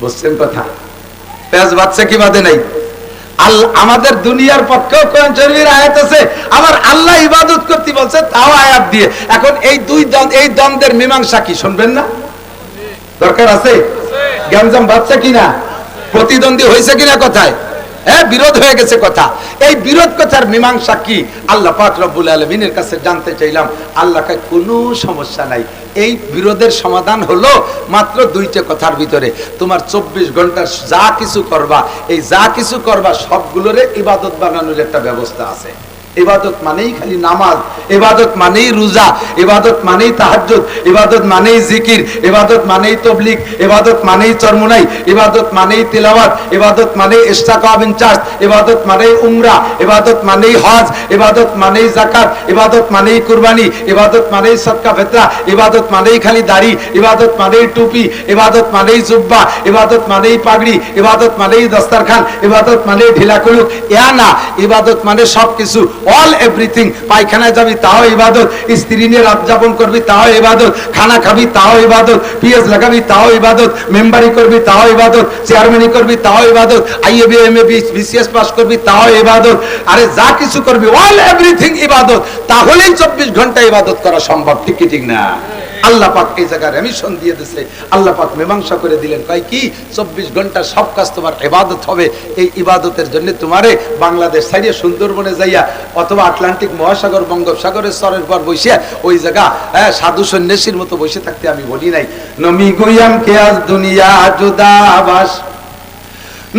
বুঝছেন কথা? পেঁয়াজ বাচ্চা কি বাদে নাই? আমাদের দুনিয়ার পক্ষেও কোরআন শরীফের আয়াত আছে, আবার আল্লাহ ইবাদত করতে বলছে তাও আয়াত দিয়ে। এখন এই এই দ্বন্দ্বের মীমাংসা কি শুনবেন না? দরকার আছে? গ্যামজাম বাচ্চা কিনা, প্রতিদ্বন্দ্বী হয়েছে কিনা কথায়, হ্যাঁ বিরোধ হয়ে গেছে কথা। এই বিরোধ কথার মীমাংসা কি আল্লাহ পাক রব্বুল আলামিনের কাছে জানতে চাইলাম। আল্লাহকে কোনো সমস্যা নাই, এই বিরোধের সমাধান হলো মাত্র 2টা কথার ভিতরে। তোমার 24 ঘন্টার যা কিছু করবা, এই যা কিছু করবা সবগুলোরে ইবাদত বানানোর একটা ব্যবস্থা আছে। ইবাদত মানেই খালি নামাজ, ইবাদত মানেই রোজা, ইবাদত মানেই তাহাজ্জুদ, ইবাদত মানেই জিকির, ইবাদত মানেই তাবলীগ, ইবাদত মানেই চরমুনাই, ইবাদত মানেই তিলাওয়াত, ইবাদত মানেই ইস্তিকাব ইনচার্জ, ইবাদত মানেই উমরা, ইবাদত মানেই হজ, ইবাদত মানেই যাকাত, ইবাদত মানেই কুরবানি, ইবাদত মানেই সদকা ফিতরা, ইবাদত মানেই খালি দাড়ি, ইবাদত মানেই টুপি, ইবাদত মানেই জুব্বা, ইবাদত মানেই পাগড়ি, ইবাদত মানেই দস্তরখান, ইবাদত মানেই ঢিলা কুলুক। ইয়া না, ইবাদত মানে সবকিছু, অল এভরিথিং। পায়খানায় যাবি তাও ইবাদত, স্ত্রী নিয়ে রাত যাপন করবি তাও ইবাদত, খানা খাবি তাও ইবাদত, পিএস লাগাবি তাও ইবাদত, মেম্বারি করবি তাও ইবাদত, চেয়ারম্যানি করবি তাও ইবাদত, আইএবি এমএবি বিসিএস পাস করবি তাও ইবাদত। আরে যা কিছু করবি অল এভরিথিং ইবাদত, তাহলেই 24 ঘন্টা ইবাদত করা সম্ভব। ঠিক কি ঠিক না? আল্লাহ পাক এই জায়গায় রেমিশন দিয়ে দিয়েছে, আল্লাহ পাক মীমাংসা করে দিলেন। কয় কি 24 ঘন্টা সব কাজ তোমার ইবাদত হবে। এই ইবাদতের জন্য তোমারে বাংলাদেশ ছাড়িয়ে সুন্দরবনে যাইয়া অথবা আটলান্টিক মহাসাগর বঙ্গোপসাগরের স্তরের পর বসে ওই জায়গা সাধু সন্ন্যাসীর মতো বসে থাকতে আমি বলি নাই। নমি গুয়াম কে আজ দুনিয়া জুদাবাস,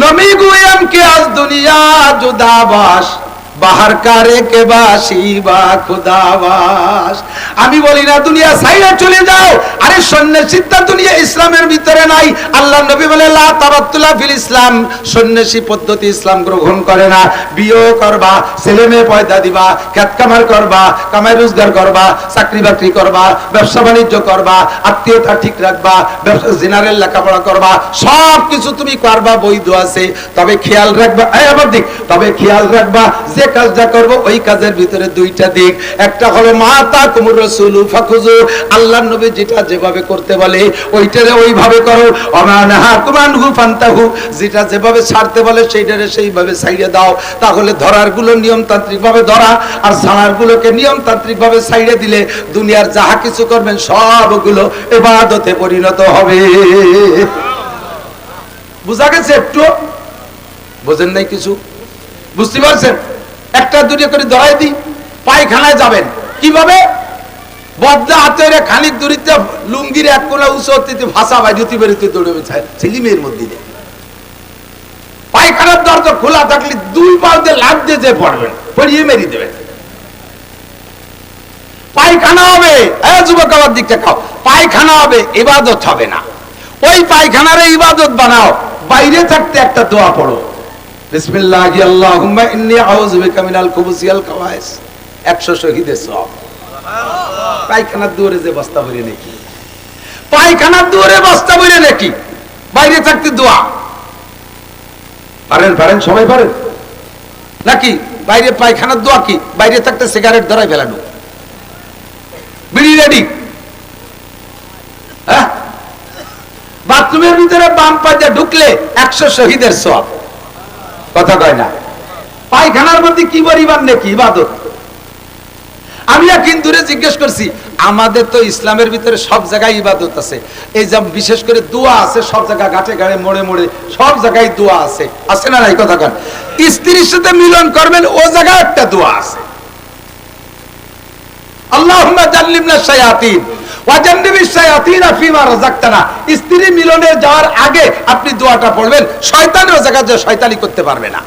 নমি গুয়াম কে আজ দুনিয়া জুদাবাস, বাহার কারে কে বাসি বা খুদাবাস। আমি বলি না দুনিয়া সাইডে চলে যাও, আরে সন্ন্যাসীটা দুনিয়া ইসলামের ভিতরে নাই। আল্লাহ নবী বলে লা তাবাত্তুলা ফিল ইসলাম, সন্ন্যাসী পদ্ধতি ইসলাম গ্রহণ করে না। বিয়ে করবা, ছেলে মেয়ে পয়দা দিবা, খেত কামার করবা, কামাই রোজগার করবা, চাকরি বাকরি করবা, ব্যবসা বাণিজ্য করবা, আত্মীয়তা ঠিক রাখবা, ব্যবসা জেনারেল লেখাপড়া করবা, সব কিছু তুমি করবা, বৈধ আছে। তবে খেয়াল রাখবা, তবে খেয়াল রাখবা যে কাজটা করব ওই কাজের ভিতরে 2টা দিক। একটা হলো মাতা কুমুর রাসূলু ফাখুযু, আল্লাহর নবী যেটা যেভাবে করতে বলে ওইটারে ওইভাবে করো। অমানাহা কুমানহু ফান্তাহু, যেটা যেভাবে ছাড়তে বলে সেইটারে সেইভাবে ছাইড়ে দাও। তাহলে ধরার গুলো নিয়মতান্ত্রিক ভাবে ধরা, আর ছাড়ার গুলোকে নিয়মতান্ত্রিক ভাবে ছাইড়ে দিলে দুনিয়ার যাহা কিছু করবেন সবগুলো ইবাদতে পরিণত হবে। বুঝা গেছে? একটু বুঝেন নাই? কিছু বুঝতে পারছেন? একটা 2টা করে ধরাই দিই। পায়খানায় যাবেন কিভাবে? বদলা হাতের খানিক দূরিতে লুঙ্গির এক কোনা উঁচু হতে ভাষা বাইরতি বেরোতে দৌড়বে ছেলে মেয়ের মধ্যে। পায়খানার দরজা খোলা থাকলে 2 পাও দিয়ে লাফ দিয়ে যে পড়বেন, পড়িয়ে মেরে দেবেন। পায়খানা হবে, যুবক আমার দিকটা খাও, পায়খানা হবে, ইবাদত হবে না। ওই পায়খানারে ইবাদত বানাও। বাইরে থাকতে একটা দোয়া পড়ো, বিসমিল্লাহি আল্লাহুম্মা ইন্নী আউযু বিকা মিনাল খুবুসি ওয়াল খাবায়েস 100 শহীদের সওয়াব। পায়খানার দুয়ারে যে বস্তা ভরে নাকি, পায়খানার দুয়ারে বস্তা ভরে নাকি, বাইরে থাকতে দোয়া পারেন সবাই পারেন নাকি? বাইরে পায়খানার দোয়া কি? বাইরে থাকতে সিগারেট ধরাই ফেলানো, বিড়ি রেডি। হ্যাঁ, বাথরুমের ভিতরে বাম পা দিয়ে ঢুকলে 100 শহীদের সওয়াব। কথা কয় না? পায়খানার মধ্যে কি পরিমাণ নাকি ইবাদত। আমি একদিন দূরে জিজ্ঞেস করছি, আমাদের তো ইসলামের ভিতরে সব জায়গায় ইবাদত আছে, এই যে বিশেষ করে দোয়া আছে সব জায়গায়, ঘাটে ঘাটে মোড়ে মোড়ে সব জায়গায় দোয়া আছে, আছে না নাই? কথা কন। স্ত্রীর সাথে মিলন করবেন, ও জায়গায় একটা দোয়া আছে, আল্লাহুম্মা জান্নিবনা শায়াতিন ওয়া জান্নিবিশ শায়াতিনা ফিমা রাযাকতানা। স্ত্রী মিলনে যাওয়ার আগে আপনি দোয়াটা পড়বেন, শয়তান ও জায়গায় যে শয়তানি করতে পারবে না।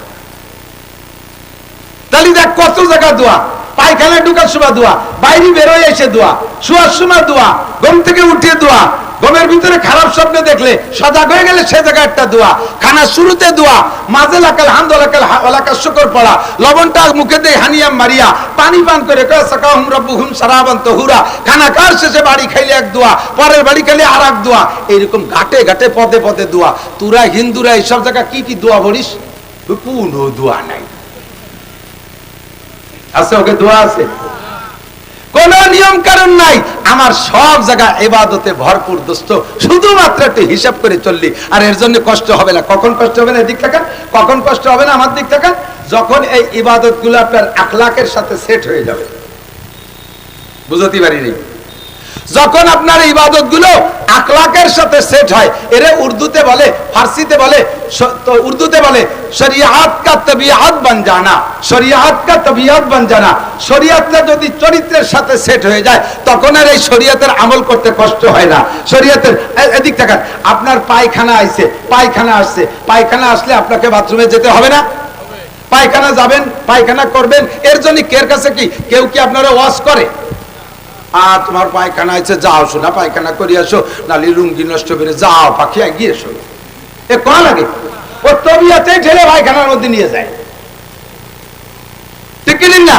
তাহলে দেখ কত জায়গা দোয়া, পায়খানায় ঢুকার সময় দোয়া, বাইরে বেরোয় এসে দোয়া, শোয়ার সময় দোয়া, ঘুম থেকে উঠে দোয়া, ঘুমের ভিতরে খারাপ স্বপ্ন দেখলে সজাগ হয়ে গেলে সে জায়গায় একটা দোয়া, খানার শুরুতে দোয়া, মাঝে লাকাল হামদ লাকাল শুকর পড়া, লবণটা মুখে দিয়ে হানিয়াম মারিয়া পানি পান করে সাকাহুম রাব্বুহুম শারাবান তাহুরা, খানা খাওয়ার শেষে বাড়ি খাইলে এক দোয়া, পরের বাড়ি খাইলে আর এক দোয়া, এইরকম ঘাটে ঘাটে পদে পদে দোয়া। তোরা হিন্দুরা এইসব জায়গা কি কি দোয়া বলিস? কোনো দোয়া নাই আছে, ওকে দোয়া আছে, কোন নিয়ম কারণ নাই। আমার সব জায়গা ইবাদতে ভরপুর দোস্ত, শুধুমাত্র একটু হিসাব করে চললি, আর এর জন্য কষ্ট হবে না। কখন কষ্ট হবে না? এদিক থাকেন। কখন কষ্ট হবে না? আমার দিক থাকেন। যখন এই ইবাদত গুলো আপনার আখলাকের সাথে সেট হয়ে যাবে। বুঝতে পারিনি? যখন আপনার ইবাদত গুলো আখলাকের সাথে সেট হয়, এরে উর্দুতে বলে, ফার্সিতে বলে, উর্দুতে বলে শরিয়াত কা তবিয়াত বান জানা, শরিয়াত কা তবিয়াত বান জানা। শরিয়াতটা যদি চরিত্রের সাথে সেট হয়ে যায়, তখন আর এই শরিয়াতের আমল করতে কষ্ট হয় না। শরিয়াতের এদিক থাকেন, আপনার পায়খানা আইছে, পায়খানা আসছে, পায়খানা আসলে আপনাকে বাথরুমে যেতে হবে না? পায়খানা যাবেন, পায়খানা করবেন, এর জন্য কের কাছে কি কেউ কি আপনারা ওয়াজ করে? আর তোমার পায়খানা আছে, যাও শোনা পায়খানা করি আসো, নালি লুঙ্গি নষ্ট করে যাও পাখি গিয়ে এসো, এ কোন লাগে? ও তবিয়াতেই ঠেলে পায়খানার মধ্যে নিয়ে যায়, ঠিক না?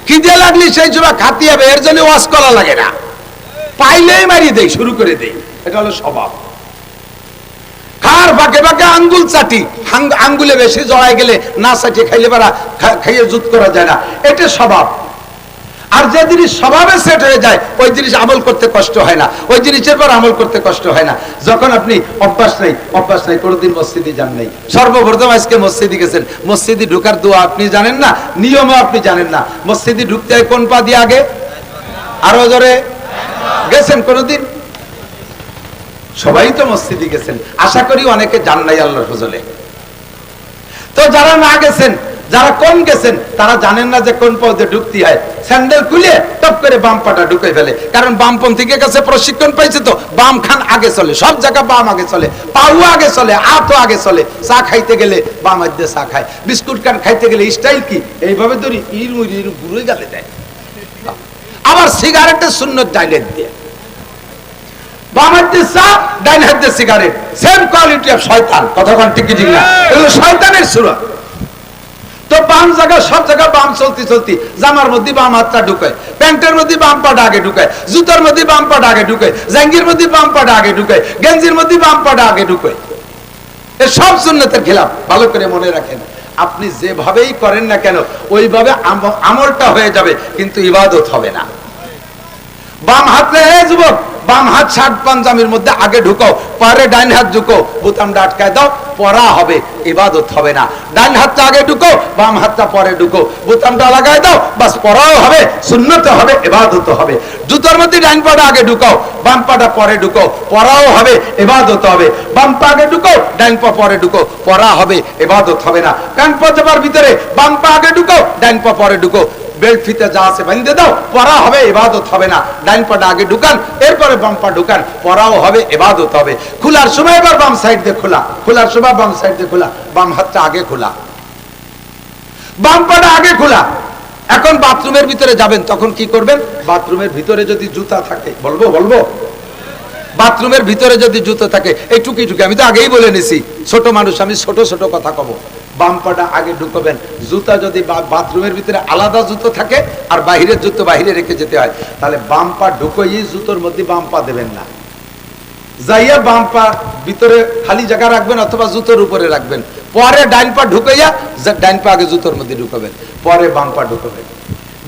খিদে লাগলি সেই সময় খাতি হবে, এর জন্য ওয়াজ করা লাগে না, পাইলেই মারিয়ে দেয়, শুরু করে দেয়। এটা হলো স্বভাব। খার ফাঁকে ফাঁকে আঙ্গুল চাটি, আঙ্গুলে বেশি জড়াই গেলে না চাটিয়ে খাইলে পারা খাইয়ে জুত করা যায় না, এটা স্বভাব। আর যে জিনিস স্বভাবে সেট হয়ে যায়, ওই জিনিস আমল করতে কষ্ট হয় না, ওই জিনিসের পর আমল করতে কষ্ট হয় না। যখন আপনি অভ্যাস নাই, কোনোদিন মসজিদে যান নাই, সর্বপ্রথম আজকে মসজিদে গেছেন, মসজিদে ঢুকার দোয়া আপনি জানেন না, নিয়মও আপনি জানেন না। মসজিদে ঢুকতে হয় কোন পা দিয়ে আগে? আরো জোরে গেছেন কোনোদিন? সবাই তো মসজিদে গেছেন, আশা করি অনেকে যান নাই আল্লাহর ফজলে। তো যারা না গেছেন, যারা কম গেছেন, তারা জানেন না যে কোন পথে ঢুকতে হয়। স্যান্ডেল খুলে টপ করে বাম পাটা ঢুকে ফেলে, কারণ বামপন্থীকে কাছে প্রশিক্ষণ পাইছে তো, বাম খান আগে চলে, সব জায়গা বাম আগে চলে, পাউ আগে চলে, আতো আগে চলে। চা খাইতে গেলে বাম হাত দিয়ে চা খায়, বিস্কুট কান খাইতে গেলে স্টাইল কি এইভাবে ধরি ইর ঘুরে গেলে দেয়। আবার সিগারেটের সুন্নত ডাইলেট দিয়ে, বাম হাত দিয়ে চা, ডাইন হাত দিয়ে সিগারেট, সেম কোয়ালিটি অফ শয়তান। কথা বলেন ঠিক ঠিক না? এগুলো শয়তানের সুরা। তো বাম জায়গা, সব জায়গা বাম চলতি জামার মধ্যে বাম হাতটা ঢুকায়, প্যান্টের মধ্যে বাম পাটা আগে ঢুকায়, জুতার মধ্যে বাম পাটা আগে ঢুকায়, জাঙ্গির মধ্যে বাম পাটা আগে ঢুকায়, গেঞ্জির মধ্যে বাম পাটা আগে ঢুকায়। এ সব সুন্নতের খেলাফ। ভালো করে মনে রাখেন, আপনি যেভাবেই করেন না কেন ওইভাবে আমলটা হয়ে যাবে, কিন্তু ইবাদত হবে না। বাম হাতে যুবক, বাম হাত শার্ট পাঞ্জাবির মধ্যে আগে ঢুকাও, পরে ডাইন হাত ঢুকো, বোতামটা আটকায় দাও, পড়া হবে, ইবাদত হবে না। ডাইন হাতটা আগে ঢুকো, বাম হাতটা পরে ঢুকো, বোতামটা লাগায় দাও, বাস পড়াও হবে, সুন্নত হবে, ইবাদত হবে। জুতার মধ্যে ডাইন পাটা আগে ঢুকাও, বাম পাটা পরে ঢুকো, পড়াও হবে, ইবাদত হবে। বাম পা আগে ঢুকো, ডাইন পা পরে ঢুকো, পড়া হবে, ইবাদত হবে না। কান পচাবার ভিতরে বাম পা আগে ঢুকো, ডাইন পা পরে ঢুকো, বেল্ট ফিতে যা আছে বাঁধতে দাও, পড়া হবে, ইবাদত হবে না। ডাইন পাটা আগে ঢুকান, এরপরে বাম পা ঢুকান, পড়াও হবে, ইবাদত হবে। খোলার সময় এবার বাম সাইড দিয়ে খোলা, খোলার সময় বাম সাইড দিয়ে খোলা, বাম হাতটা আগে খোলা, বাম পাটা আগে খোলা। এখন বাথরুমের ভিতরে যাবেন, তখন কি করবেন? বাথরুমের ভিতরে যদি জুতা থাকে, বলবো বাথরুমের ভিতরে যদি জুতো থাকে, এই টুকি, আমি তো আগেই বলে নিছি, ছোট মানুষ, আমি ছোট কথা কব। বাম পাটা আগে ঢুকবেন। জুতা যদি বাথরুমের ভিতরে আলাদা জুতো থাকে আর বাহিরের জুতো বাহিরে রেখে যেতে হয়, তাহলে বাম পা ঢুকোই জুতোর মধ্যে বাম পা দেবেন না, যাইয়া বাম পা ভিতরে খালি জায়গা রাখবেন অথবা জুতোর উপরে রাখবেন। পরে ডাইন পা ঢুকাইয়া ডাইন পা আগে জুতোর মধ্যে ঢুকাবেন, পরে বাম পা ঢুকাবেন।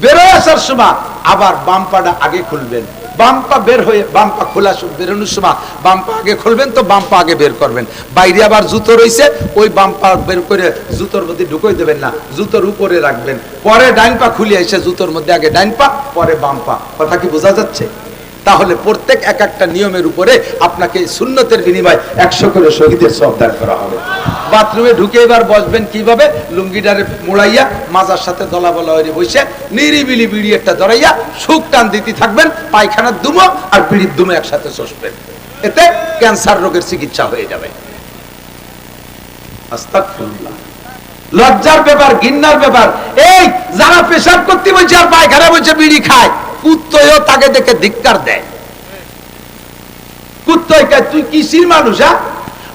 বেরোয় আসার সময় আবার বাম পাটা আগে খুলবেন, বাম পা বের হয়ে বাম পা খোলা বেরোনোর সময় বাম পা আগে খুলবেন, তো বাম পা আগে বের করবেন। বাইরে আবার জুতো রয়েছে, ওই বাম পা বের করে জুতোর মধ্যে ঢুকাই দেবেন না, জুতোর উপরে রাখবেন। পরে ডাইন পা খুলে এসে জুতোর মধ্যে আগে ডাইন পা পরে বাম পা। কথা কি বোঝা যাচ্ছে? তাহলে প্রত্যেক এক একটা নিয়মের উপরে আপনাকে সুন্নতের বিনিময়ে 100 করে শহীদের সওদার করা হবে। বাথরুমে ঢুকে এবার বসবেন কিভাবে? লুঙ্গিটারে মোড়াইয়া মাজার সাথে দলা বলা হয়ে বসে নিরিবিলি বিড়ি একটা ধরাইয়া সুখ টান দিতে থাকবেন। পায়খানার দুমো আর বিড়ির দুমো একসাথে চষবেন, এতে ক্যান্সার রোগের চিকিৎসা হয়ে যাবে। আস্তাগফিরুল্লাহ। লজ্জার ব্যাপার, ঘৃণার ব্যাপার। এই যারা পেশাব করতে বলছে আর পায়খানা বলছে বিড়ি খায়, কুত্তয়ও তাকে দেখে ধিক্কার দেয়। কুত্তয় কে তুই কিসির মানুষ?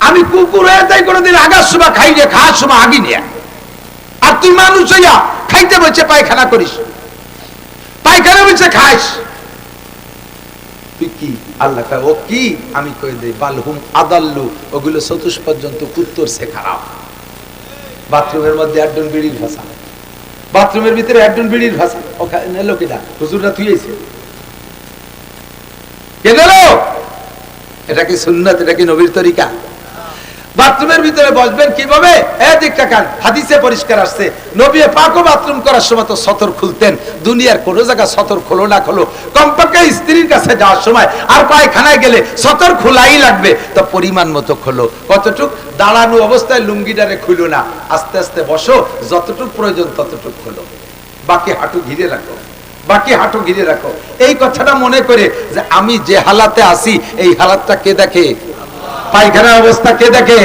আমি কুকুর হয়ে তাই কোনোদিন আগার সময় খাই রে, খাওয়ার সময় আগি নিয়ে, আর তুই মানুষ হইয়া খাইতে বলছে পায়খানা করিস, পায়খানা বলছে খাইস, তুই কি? আল্লাহ ও কি? আমি কই দেই বালহুম আদাল্লু, ওগুলো চতুষ্পদ জন্তু কুত্তর সে খারাপ। বাথরুমের মধ্যে একজন বিড়ির ভাষা, বাথরুমের ভিতরে একজন বিড়ির ভাষা, ওখানে লোকেরা হুজুররা তুইছে কে গেল? এটা কি সুন্নাত? এটা কি নবীর তরিকা? বাথরুমের ভিতরে বসবেন কিভাবে? হাদিসে পরিষ্কার আসছে, নবী পাকও বাথরুম করার সময় তো সতর খুলতেন। দুনিয়ার কোন জায়গা সতর খোলো না খোলো, কমপক্ষে স্ত্রীর কাছে যাওয়ার সময় আর পায়খানায় গেলে সতর খোলাই লাগবে, তো পরিমাণ মতো খোলো। কতটুক? দাঁড়ানো অবস্থায় লুঙ্গিটারে খুলো না, আস্তে আস্তে বসো, যতটুক প্রয়োজন ততটুক খোলো, বাকি হাঁটু ঘিরে রাখো, বাকি হাঁটু ঘিরে রাখো। এই কথাটা মনে করে যে আমি যে হালাতে আছি এই হালাতটা কে দেখে? পায়খানার অবস্থা কে দেখে?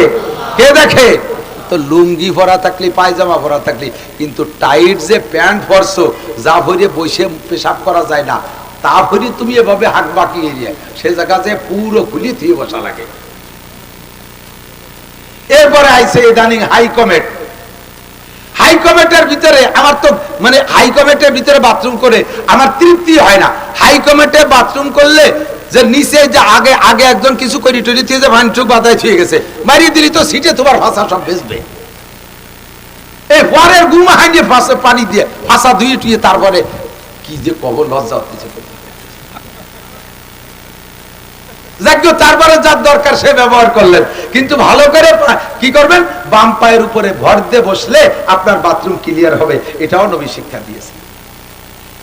কে দেখে? তো লুঙ্গি ভরা থাকলে, পায়জামা ভরা থাকলে, কিন্তু টাইট যে প্যান্ট পরছো, যা ভরে বসে পেশাব করা যায় না, তা ভরে তুমি এভাবে হাত বাঁকিয়ে নিয়ে সে জায়গা যে পুরো খুলি থিয়ে বসা লাগে। এরপরে আইছে ইদানিং হাই কমেট। হাই কমেটের ভিতরে আমার তো মানে হাই কমেটের ভিতরে বাথরুম করে আমার তৃপ্তি হয় না। হাই কমেটে বাথরুম করলে যে নিচে যে আগে আগে একজন কিছু করি টরি থেকে যে ভাঙচুক বাতায় ছুঁয়ে গেছে, মারিয়ে দিলি তো সিটে তোমার ভাষা সব ভেসবে। এই পরের গুমা হাঁড়িয়ে পানি দিয়ে ভাষা ধুয়ে টুয়ে তারপরে কি যে কবর লজ্জা হচ্ছে। তারপরে যার দরকার সে ব্যবহার করলেন, কিন্তু ভালো করে কি করবেন? বাম পায়ের উপরে ভর দিয়ে বসলে আপনার বাথরুম ক্লিয়ার হবে, এটাও নবী শিক্ষা দিয়েছে।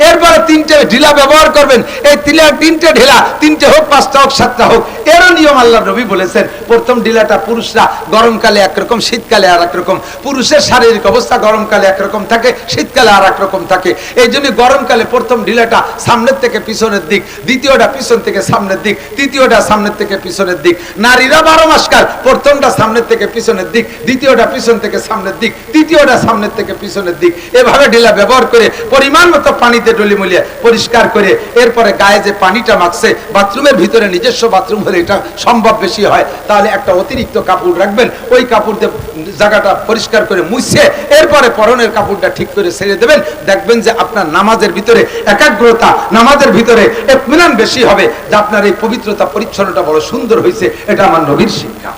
এরপরে 3টে ঢিলা ব্যবহার করবেন। এই 3টে ঢিলা, 3টে হোক, 5টা হোক, 7টা হোক, এরও নিয়ম আল্লাহ নবী বলেছেন। প্রথম ঢিলাটা পুরুষরা গরমকালে একরকম, শীতকালে আর একরকম। পুরুষের শারীরিক অবস্থা গরমকালে একরকম থাকে, শীতকালে আর একরকম থাকে। এই জন্য গরমকালে প্রথম ঢিলাটা সামনের থেকে পিছনের দিক, দ্বিতীয়টা পিছন থেকে সামনের দিক, তৃতীয়টা সামনের থেকে পিছনের দিক। নারীরা 12 মাসকাল, প্রথমটা সামনের থেকে পিছনের দিক, দ্বিতীয়টা পিছন থেকে সামনের দিক, তৃতীয়টা সামনের থেকে পিছনের দিক। এভাবে ঢিলা ব্যবহার করে পরিমাণ মতো পানিতে ডলি মলিয়ে পরিষ্কার করে এরপরে গায়ে যে পানিটা মাখছে, বাথরুমের ভিতরে নিজস্ব বাথরুম হলে এটা সম্ভব বেশি হয়, তাহলে একটা অতিরিক্ত কাপড় রাখবেন। ওই কাপড় দিয়ে জায়গাটা পরিষ্কার করে মুছে এরপরে পরনের কাপড়টা ঠিক করে ছেড়ে দেবেন। দেখবেন যে আপনার নামাজের ভিতরে একাগ্রতা, নামাজের ভিতরে ইতমিনান বেশি হবে, যে আপনার এই পবিত্রতা পরিচ্ছন্নতা বড় সুন্দর হয়েছে। এটা আমার নবীর শিক্ষা।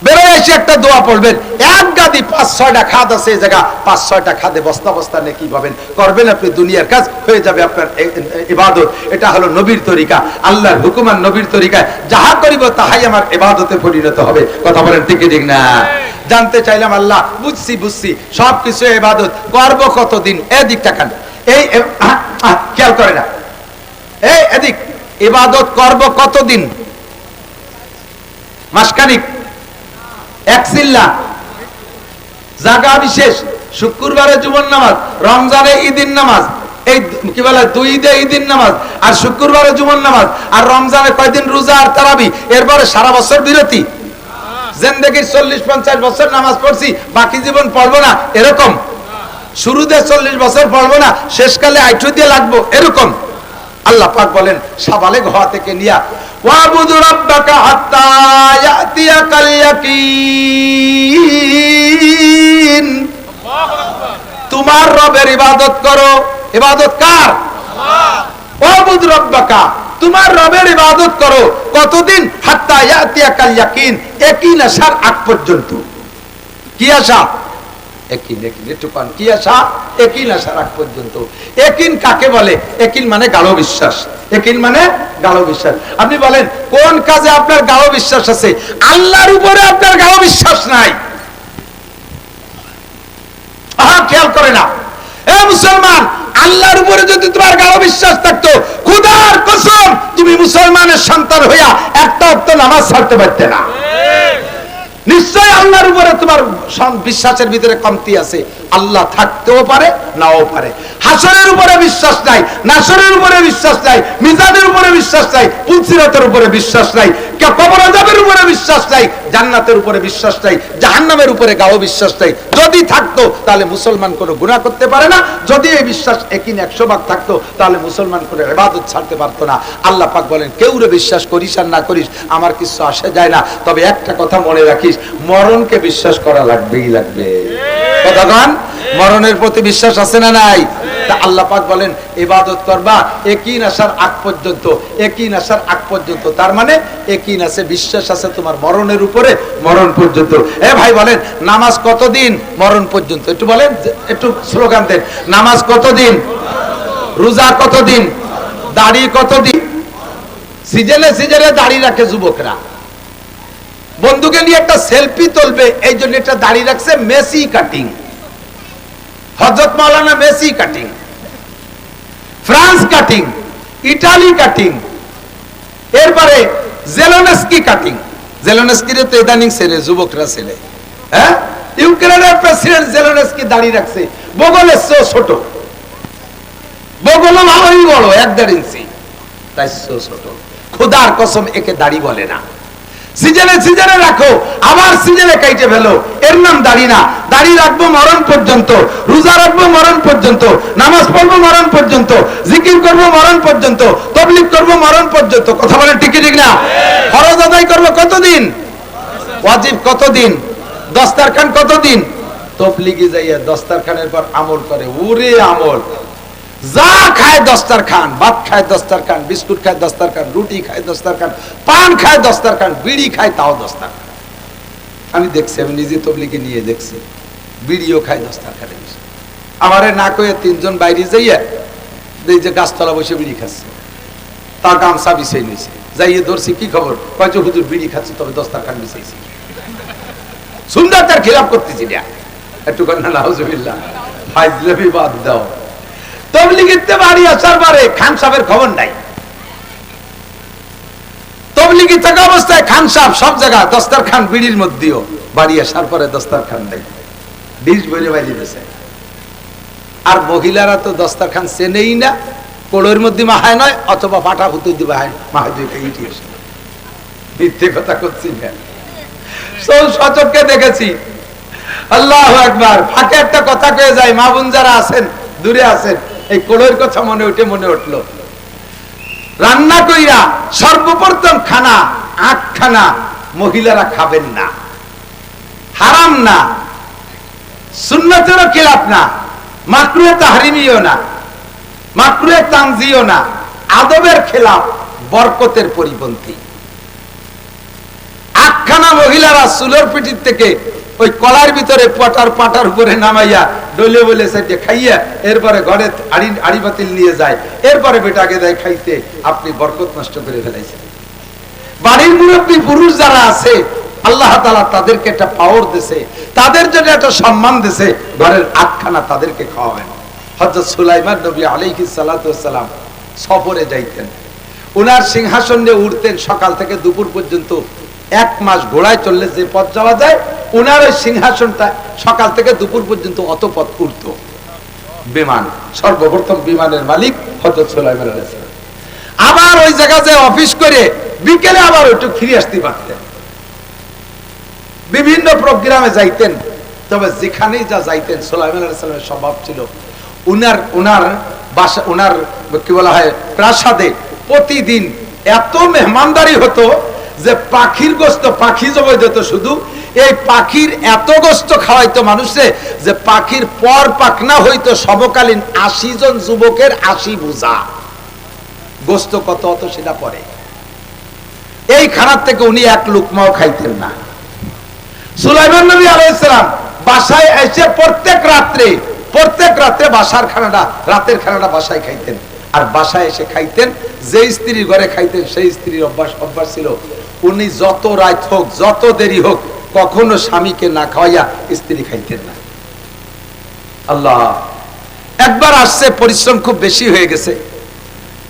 বেরোয় এসে একটা দোয়া পড়বেন। এক গাদি 5-6টা খাদ আছে, এই জায়গা 5-6টা খাদে বস্তা বস্তা নেকি পাবেন। করবেন আপনি, দুনিয়ার কাজ হয়ে যাবে আপনার ইবাদত। এটা হলো নবীর তরিকা, আল্লাহর হুকুম আর নবীর তরিকায় যাহা করিব তাহাই আমার ইবাদতে পরিণত হবে। কথা বলেন ঠিক ঠিক না? জানতে চাইলাম আল্লাহ, বুঝছি সবকিছু ইবাদত করব কতদিন? এদিক তাকান, এই খেয়াল করে না, এই এদিক ইবাদত করব কতদিন? মাসখানিক, এক চিল্লা, জায়গা বিশেষ, শুক্রবারে জুমার নামাজ, রমজানে ঈদের নামাজ, এই কি বলে 2 ঈদে ঈদের নামাজ, আর শুক্রবারে জুমার নামাজ, আর রমজানে কয়দিন রোজা আর তারাবি, এরপরে সারা বছর বিরতি। জিন্দেগির 40-50 বছর নামাজ পড়ছি, বাকি জীবন পড়বো না, এরকম। শুরুতে 40 বছর পড়বো না, শেষকালে 8 দিয়ে লাগবো, এরকম। আল্লাহ পাক বলেন সাবালেগ হওয়া থেকে নিয়া ওয়াবুদু রাব্বাকা হাত্তা ইয়াতিয়াকাল ইয়াকিন। তোমার রবের ইবাদত করো। ইবাদত কার? আল্লাহ। ওয়াবুদু রাব্বাকা, তোমার রবের ইবাদত করো কতদিন? হাত্তা ইয়াতিয়াকাল ইয়াকিন, ইয়াকিন আসার আগ পর্যন্ত। কি আশা? ইয়াকিন। একটু পান, কি আশা? ইয়াকিন আসার আগ পর্যন্ত। ইয়াকিন কাকে বলে? ইয়াকিন মানে গাঢ় বিশ্বাস। ইয়াকিন মানে গাঢ় বিশ্বাস। আপনি বলেন কোন কাজে আপনার গাঢ় বিশ্বাস আছে? আল্লাহর উপরে আপনার গাঢ় বিশ্বাস নাই। খেয়াল করে না এ মুসলমান, আল্লাহর উপরে যদি তোমার গাঢ় বিশ্বাস থাকতো, খোদার কসম তুমি মুসলমানের সন্তান হইয়া একটা ওয়াক্ত নামাজ ছাড়তে পারতে না। নিশ্চয় আল্লাহর উপরে তোমার বিশ্বাসের ভিতরে কমতি আছে। আল্লাহ থাকতেও পারে, নাও পারে। হাসরের উপরে বিশ্বাস নাই, নাসরের উপরে বিশ্বাস নাই, মিজানের উপরে বিশ্বাস নাই, পুলসিরাতের উপরে বিশ্বাস নাই, কবর আযাবের উপরে বিশ্বাস নাই, জান্নাতের উপরে বিশ্বাস নাই, জাহান্নামের উপরে গাঢ় বিশ্বাস নাই। যদি থাকতো তাহলে মুসলমান কোনো গুনাহ করতে পারে না। যদি এই বিশ্বাস একিন 100 ভাগ থাকতো তাহলে মুসলমান কোনো ইবাদত ছাড়তে পারতো না। আল্লাহ পাক বলেন কেউরে বিশ্বাস করিস আর না করিস আমার কিছু আসে যায় না, তবে একটা কথা মনে রাখিস, মরণকে বিশ্বাস করা লাগবেই লাগবে। কথাগান, মরণের প্রতি বিশ্বাস আছে না নাই? তা আল্লাহ পাক বলেন ইবাদত করবা ইয়াকিন আসার আগ পর্যন্ত। ইয়াকিন আসার আগ পর্যন্ত তার মানে ইয়াকিন আছে, বিশ্বাস আছে তোমার মরণের উপরে, মরণ পর্যন্ত। এ ভাই বলেন নামাজ কতদিন? মরণ পর্যন্ত। একটু বলেন, একটু স্লোগান দেন। নামাজ কতদিন? রোজা কতদিন? দাড়ি কতদিন? সিজনে সিজনে দাড়ি রাখে যুবকরা, বন্ধুকে নিয়ে একটা সেলফি তুলবে এই জন্য একটা দাড়ি রাখছে মেসি কাটিং। হযরত মাওলানা Messi cutting, France cutting, Italy cutting, এরপরে জেলেনস্কি কাটিং। জেলেনস্কির তো ইদানিং ছেলে যুবকরা ছেলে, হ্যাঁ, ইউক্রেনের প্রেসিডেন্ট জেলেনস্কি দাড়ি রাখছে, বগলের চেয়ে ছোট, বগল ভালোই বড় 1.5 ইঞ্চি, তাই ছোট। খোদার কসম একে দাড়ি বলে না। সিজনে সিজনে রাখো, আবার সিজনে কাইটে ফেলো, এর নাম দাড়ি না। দাড়ি রাখবো মরণ পর্যন্ত, রোজা রাখবো মরণ পর্যন্ত, নামাজ পড়বো মরণ পর্যন্ত, জিকির করবো মরণ পর্যন্ত, তাবলীগ করবো মরণ পর্যন্ত। কথা বলেন ঠিক ঠিক না? ফরজ আদায় করবো কতদিন? ওয়াজিব কতদিন? দস্তারখান কতদিন? তাবলীগে যাইয়া দস্তারখানের পর আমল করে, ওরে আমল! যা খায় দস্তারখান, ভাত খায় দস্তারখান, বিস্কুট খায় দস্তারখান, রুটি খায় দস্তারখান, পান খায় দস্তারখান, বিড়ি খায় তাও দস্তারখান। আমি দেখছি, আমি নিজে তাবলীগে নিয়ে দেখছি, বিড়িও খায় দস্তারখানে। আমারে না কয়ে 3 জন বাইরে যাইয়া এই যে গাছতলা বসে বিড়ি খাচ্ছে, তার গামছা বিছাই নিয়েছে, যাইয়ে ধরছি কি খবর, কয় যে হুজুর বিড়ি খাচ্ছে তবে দস্তারখান বিছাইছি। সুন্দর তার খিলাফ করতেছি না, একটু কন্যা নাউজুবিল্লাহ, ফাইজলামি বাদ দাও। তাবলীগেতে বাড়ি আসার পরে খান সাহেবের খবর নাই। তাবলীগে থাকা অবস্থায় খান সাহেব সব জায়গায় দস্তারখান বিড়ির মধ্যেও, বাড়ি আসার পরে দস্তারখান নাই, ডিশ বইরে বাইরে দিয়েছে। আর মহিলারা তো দস্তারখান চেনেই না, কোড়ের মধ্যে মাহায় নয়, অথবা পাটা ফুতুই দিবে মাহায় দুইটা ইটি এসে। মিথ্যে কথা করছি না, সচক্ষে দেখেছি। আল্লাহু আকবার। ফাঁকে একটা কথা কয়ে যায়, মা বোন যারা আছেন দূরে আছেন, এই কোড়ের কথা মনে উঠলো। রান্না কইরা সর্বপ্রথম খানা, আটখানা মহিলারা খাবেন না, হারাম না, সুন্নতেরও খিলাফ না, মাকরুহে তাহরিমিও না, মাকরুহে তানজিও না, আদবের খেলাফ, বরকতের পরিপন্থী। আটখানা মহিলারা চুলের পিঠির থেকে ওই কলার ভিতরে পাটার উপরে নামাইয়া ডলে বলে সাইডে খাইয়া এরপরে ঘরে আড়ি বাতিল নিয়ে যায়, এরপরে বেটাকে দেয় খাইতে। আপনি বরকত নষ্ট করে ফেলাইছেন। বাড়ির মুরব্বী পুরুষ যারা আছে আল্লাহ তাআলা তাদেরকে একটা পাওয়ার দিয়েছে, তাদের জন্য একটা সম্মান দিয়েছে, ঘরের আটখানা তাদেরকে খাওয়াবেন। হযরত সুলাইমান নবী আলাইহিস সালাতু ওয়াস সালাম সফরে যাইতেন, ওনার সিংহাসন নিয়ে উঠতেন সকাল থেকে দুপুর পর্যন্ত। 1 মাস ঘোড়ায় চললে যে পথ যাওয়া যায়, ওনার ওই সিংহাসনটা সকাল থেকে দুপুর পর্যন্ত অত পথ উঠত। বিমান, সর্বপ্রথম বিমানের মালিক হযরত সুলাইমান আলাইহিস সালাম। আবার ওই জায়গায় অফিস করে বিকেলে আবার একটু ফিরে আসতে পারতেন। বিভিন্ন প্রোগ্রামে যাইতেন, তবে যেখানেই যা যাইতেন সুলাইমান আলাইহিস সালামের স্বভাব ছিল ওনার বাসা, ওনার কি বলা হয় প্রাসাদে প্রতিদিন এত মেহমানদারি হতো যে পাখির গোস্ত, পাখি জবাই দিত শুধু, এই পাখির এত গোস্ত খাওয়াইতো মানুষে যে পাখির পর পাখনা হইতো সমকালীন 80 জন যুবকের 80 বোঝা গোস্ত। কত হতো সেটা পরে। এই খানার থেকে উনি এক লুকমাও খাইতেন না। সুলাইমান নবী আলাইহিস সালাম বাসায় এসে প্রত্যেক রাত্রে বাসার খানাটা, রাতের খানাটা বাসায় খাইতেন। আর বাসায় এসে খাইতেন, যে স্ত্রীর ঘরে খাইতেন সেই স্ত্রীর অভ্যাস ছিল উনি যত রাত হোক, যত দেরি হোক, কখনো স্বামীকে না খাওয়াইয়া স্ত্রী খাইতেন না। আল্লাহ। একবার আসছে, পরিশ্রম খুব বেশি হয়ে গেছে,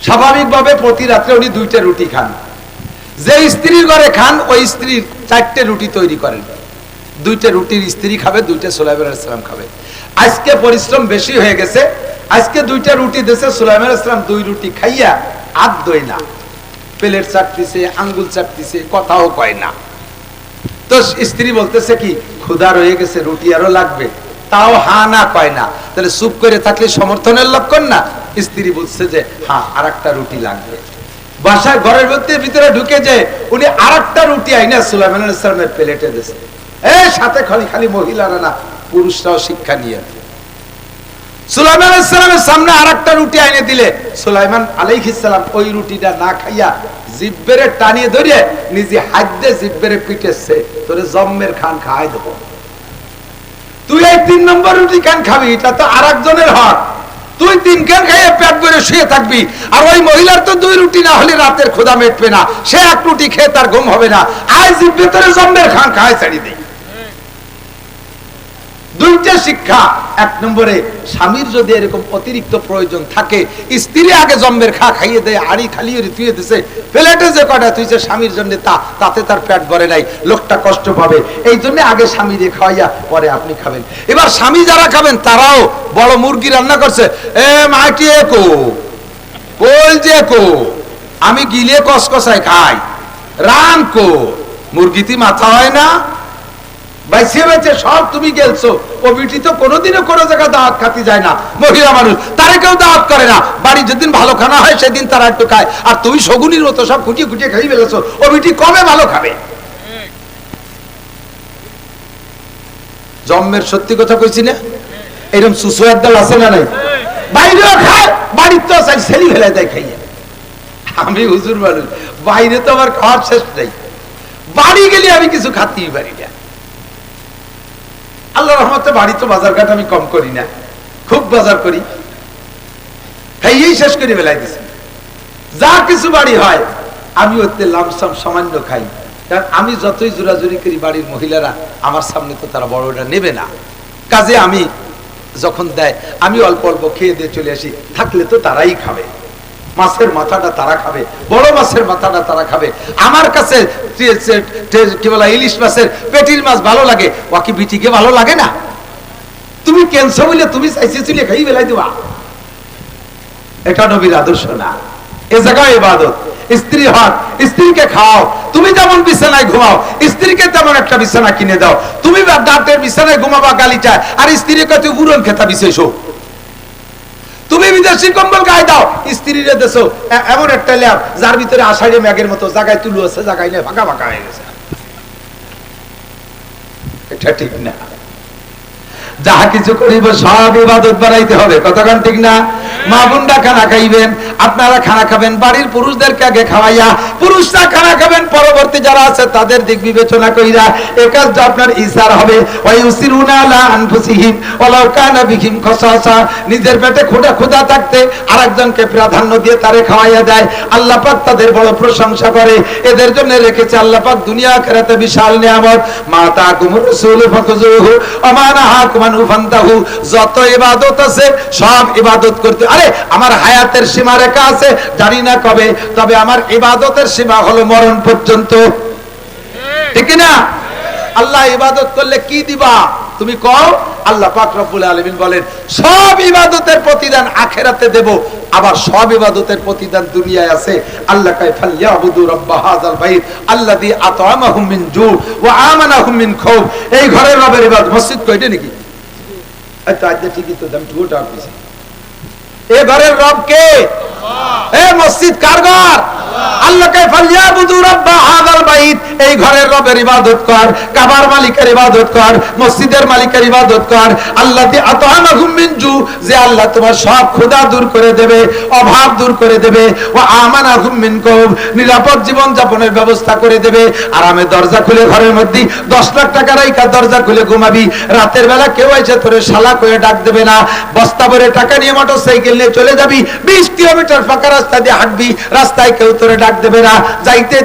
স্বাভাবিকভাবে প্রতি রাত্রে উনি 2টা রুটি খান। যে স্ত্রীর ঘরে খান ওই স্ত্রীর 4টে রুটি তৈরি করেন। 2টা রুটির স্ত্রী খাবে, 2টা সুলাইমান আলাইহিস সালাম খাবে। আজকে পরিশ্রম বেশি হয়ে গেছে, আজকে 2টা রুটি দিয়েছে, সুলাইমান আলাইহিস সালাম 2 রুটি খাইয়া হাত ধোয় না, প্লেট চাটতেছে, আঙ্গুল চাটতেছে, কথাও কয় না। তো স্ত্রী বলতেছে কি, ক্ষুধা রয়ে গেছে, রুটি আরো লাগবে, তাও হা না কয় না। তাহলে চুপ করে থাকলে সমর্থনের লক্ষণ না? স্ত্রী বলছে যে হ্যাঁ আরেকটা রুটি লাগবে। বাসায় ঘরের ভিতরে ঢুকে যে উনি আরেকটা রুটি আইনা সুলাইমান আলাইহিস সালামের প্লেটে দিয়েছে। এই সাথে খালি মহিলারা না, পুরুষরাও শিক্ষা নিয়ে। সুলাইমান আলাইহিস সালামের সামনে আরেকটা রুটি আইনে দিলে সুলাইমান আলাইহিস সালাম ওই রুটিটা না খাইয়া জিহ্বারে টানিয়ে ধরে নিজে হাত দিয়ে জিহ্বারে পিটেছে, তোরে জম্মের খান খাওয়াই দেবো, তুই এই 3 নম্বর রুটি খান খাবি, এটা তো আরেকজনের হক, তুই 3 খান খাইয়ে পেট ভরে শুয়ে থাকবি। আর ওই মহিলার তো 2 রুটি না হলে রাতের ক্ষুধা মেটবে না, সে 1 রুটি খেয়ে তার ঘুম হবে না, আজ জিহ্বে তোরে জম্মের খান খাওয়াই ছাড়ি দেই। 2টা শিক্ষা। 1 নম্বরে, স্বামীর যদি এরকম অতিরিক্ত প্রয়োজন থাকে, স্ত্রী আগে জম্মের খাইয়ে দেয়, আড়ি খালি তুই দিছে, প্লেটে যে কটা তুইছে স্বামীর জন্য, তাতে তার পেট ভরে নাই, লোকটা কষ্ট পাবে, এই জন্য আগে স্বামী দিয়ে খাওয়াইয়া পরে আপনি খাবেন। এবার স্বামী যারা খাবেন তারাও বড় মুরগি রান্না করছে, এ মাটি কো কোল যে কো, আমি গিলে কসকসাই খাই, রান কো, মুরগিতে মাথা হয় না, বাইসে বাইসে সব তুমি গেলছো। ও বিটি তো কোনোদিনও কোনো জায়গায় দাওয়াত খাতি যায় না, মহিলা মানুষ, তারা কেউ দাওয়াত করে না, বাড়ি যেদিন ভালো খানা হয় সেদিন তারা একটু খায়, আর তুমি শগুনির মতো সব খুঁটিয়ে খুঁটিয়ে খাই ফেলেছো, ও বিটি কবে ভালো খাবে? জন্মের সত্যি কথা কইছি না? এরকম সুসোয়ার দল আছে না নাই? বাইরেও খায়, বাড়ির তো চাই ছেলি ফেলে দেয় খাইয়ে। আমি হুজুর মানুষ, বাইরে তো আমার খাওয়ার শেষ নাই, বাড়ি গেলে আমি কিছু খাতেই পারি না। আল্লাহ রহমতে বাড়ি তো বাজার ঘাট আমি কম করি না, খুব বাজার করি, খাইয়েই শেষ করে বেলায় দিছি। যা কিছু বাড়ি হয় আমি ওতে লামসাম সামান্য খাই, কারণ আমি যতই জোরাজুরি করি বাড়ির মহিলারা আমার সামনে তো তারা বড়টা নেবে না, কাজে আমি যখন দেয় আমি অল্প অল্প খেয়ে দিয়ে চলে আসি, থাকলে তো তারাই খাবে, মাছের মাথাটা তারা খাবে, বড় মাছের মাথাটা তারা খাবে। আমার কাছে কি বলা ইলিশ মাছের পেটির মাছ ভালো লাগে, ওকে বিটিকে ভালো লাগে না? তুমি ক্যান্সার বলে তুমি চাইছে চলে খাই বেলাই দেওয়া, এটা নবীর আদর্শ না। এ জায়গায় ইবাদত। স্ত্রী হক, স্ত্রীকে খাও, তুমি যেমন বিছানায় ঘুমাও স্ত্রীকে তেমন একটা বিছানা কিনে দাও। তুমি দাঁতের বিছানায় ঘুমাবা গালিটা, আর স্ত্রীকে তুই উড়ন খেতা বিছেছো। তুমি বিদেশি কম্বল গায়ে দাও, স্ত্রীরে দেশো এমন একটা ল্যাব যার ভিতরে আষাঢ়ে মেঘের মতো, জায়গায় তুলু আছে জায়গায় নেই, ফাঁকা ফাঁকা হয়ে গেছে। এটা ঠিক না। যাহা কিছু করিব সব ইবাদত বানাইতে হবে, কতক্ষণ ঠিক না? মা বোনরা খানা খাইবেন, আপনারা খানা খাবেন, বাড়ির পুরুষদেরকে আগে খাওয়াইয়া, পুরুষরা খানা খাবেন, পরবর্তী যারা আছে তাদের দিক বিবেচনা কইরা এই কাজটা আপনার ইসার হবে। ওয়ায়ুসিরুনা আলা আনফুসিহিম ওয়ালাউ কানা বিহিম খাসাসা, নিজের পেটে ক্ষুধা থাকতে আরেকজনকে প্রাধান্য দিয়ে তারে খাওয়াইয়া দেয়। আল্লাহ পাক তাদের বড় প্রশংসা করে, এদের জন্য রেখেছে আল্লাহ পাক দুনিয়া আখিরাতে বিশাল নিয়ামত। মা তাকুমুর রাসূল ফাকুযুহু ওয়া মা নাহাকুম আনহু ফান্তাহু। যত ইবাদত আছে সব ইবাদত করতে, আরে আমার হায়াতের সীমা রেখা আছে জানি না কবে, তবে আমার ইবাদতের সীমা হলো মরণ পর্যন্ত, ঠিক না? আল্লাহ ইবাদত করলে কি দিবা তুমি কও? আল্লাহ পাক রব্বুল আলামিন বলেন সব ইবাদতের প্রতিদান আখিরাতে দেব, আবার সব ইবাদতের প্রতিদান দুনিয়ায় আছে। আল্লাহ কয় ফালইয়াবুদু রাব্ব হাযাল বাইত আল্লাযী আত'আমাহুম মিন জু ওয়া আমানাহুম মিন খাউফ। এই ঘরের রবের ইবাদত মসজিদ কইতে নাকি? এই তো আজ ঠিকই তো দাম ঠুটা পিছে। এই ঘরের রব কে? আল্লাহ। এই মসজিদ কার ঘর? আল্লাহকে ফালিয়াবুদু রাব্বা হাযাল বাইত, এই ঘরের রবের ইবাদত কর, কাবার মালিকের ইবাদত কর, মসজিদের মালিকের ইবাদত কর। আল্লাযী আত'আমাহুম মিন জু, যে আল্লাহ তোমার সব ক্ষুধা দূর করে দেবে, অভাব দূর করে দেবে। ওয়া আমানাহুম মিন কওব, নিরাপদ জীবন যাপনের ব্যবস্থা করে দেবে। আরামে দরজা খুলে ঘরের মধ্যে 10 লাখ টাকা রাইখা দরজা খুলে ঘুমাবি, রাতের বেলা কেউ এসে তোরে শালা করে ডাক দেবে না। বস্তা ভরে টাকা নিয়ে মোটরসাইকেল নিয়ে চলে যাবি, 20 কিলোমিটার ফাঁকা রাস্তা দিয়ে হাঁটবি, রাস্তায় কেউ তোরে ডাক দেবে না। যাইতে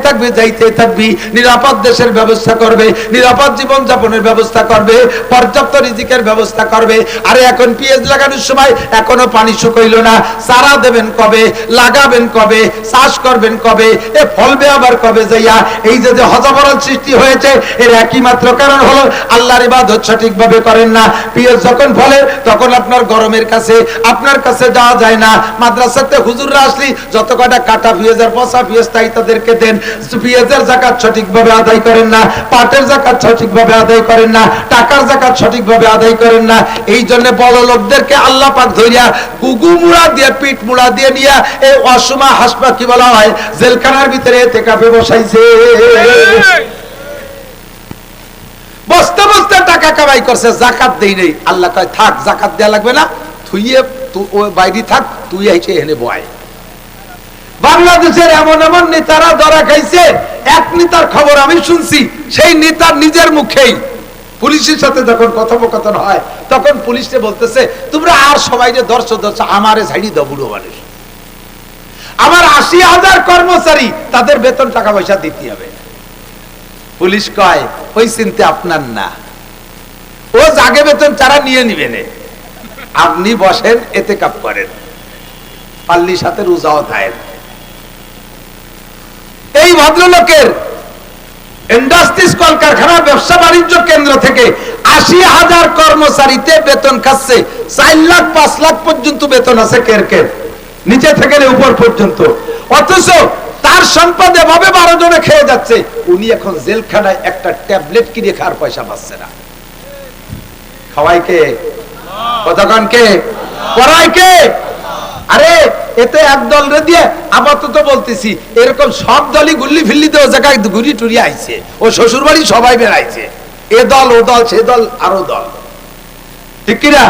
থাকবি। নিরাপদ দেশের ব্যবস্থা করবে, নিরাপদ জীবন যাপনের ব্যবস্থা করবে, পর্যাপ্ত রিজিকের ব্যবস্থা করবে। আরে এখন পেঁয়াজ লাগানোর সময় এখনো পানি শুকাইল না, চারা দেবেন কবে, লাগাবেন কবে, চাষ করবেন কবে, এ ফলবে আবার কবে যাইয়া? এই যে হযবরল সৃষ্টি হয়েছে, এর একই মাত্র কারণ হলো আল্লাহর ইবাদত সঠিকভাবে করেন না। পেঁয়াজ যখন ফলে তখন আপনার গরমের কাছে আপনার কাছে যাওয়া যায় না। মাদ্রাসাতে হুজুররা আসলি যত কটা কাটা পেঁয়াজের পচা পেঁয়াজ তাই তাদেরকে দেন। পেঁয়াজের যাকাত সঠিকভাবে আদায় করেন না, পাটের যাকাত সঠিকভাবে আদায় করেন না, টাকার যাকাত সঠিকভাবে আদায় করেন না। এই জন্য বড় লোকদেরকে আল্লাহ পাক ধরিয়া গুগু মুড়া দিয়ে, পিঠ মুড়া দিয়ে নিয়ে এই অসমা হাসপা কি বলা হয়, জেলখানার ভিতরে ইতিকাফে বসাইছে। বস্তা বস্তা টাকা কামাই করছে, যাকাত দেই নেই। আল্লাহ কয় থাক, যাকাত দেয়া লাগবে না, তুই বাইরে থাক, তুই এসে এনে বয়। বাংলাদেশের এমন এমন নেতারা ধরা খাইছে, এক নেতার খবর আমি শুনছি, সেই নেতার নিজের মুখেই পুলিশের সাথে যখন কথোপকথন হয় তখন পুলিশে বলতেছে, তোমরা আর সবাই যে দর্শ আমারে ছাড়ি দাও, বুড়ো মানুষ, আমার 80,000 কর্মচারী, তাদের বেতন টাকা পয়সা দিতে হবে। পুলিশ কয় ওই চিন্তা আপনার না, ও জাগে বেতন তারা নিয়ে নিবেন, আপনি বসেন, ইতিকাফ করেন, পাল্লির সাথে রোজাও থাকেন। এই ভদ্রলোকের ইন্ডাস্ট্রিজ, কলকারখানা, ব্যবসা বাণিজ্য কেন্দ্র থেকে 80,000 কর্মচারীতে বেতন খাচ্ছে, 4 লাখ 5 লাখ পর্যন্ত বেতন আছে, কের নিচে থেকে উপর পর্যন্ত। অথচ তার সম্পদ এভাবে 12 জনে খেয়ে যাচ্ছে, উনি এখন জেলখানায় একটা ট্যাবলেট কিনে খাওয়ার পয়সা পাচ্ছে না। খাওয়াই কে? কতক্ষণ কে? পড়ায় কে? আরে এতে একদল রে দিয়ে আপাতত বলতেছি, এরকম সব দলই গুল্লি ফিল্লি দেওয়া জায়গায় ঘুরি টুরি আইছে, ও শ্বশুর বাড়ি সবাই বেড়াইছে, এ দল ও দল সে দল আরো দল, ঠিক কিনা?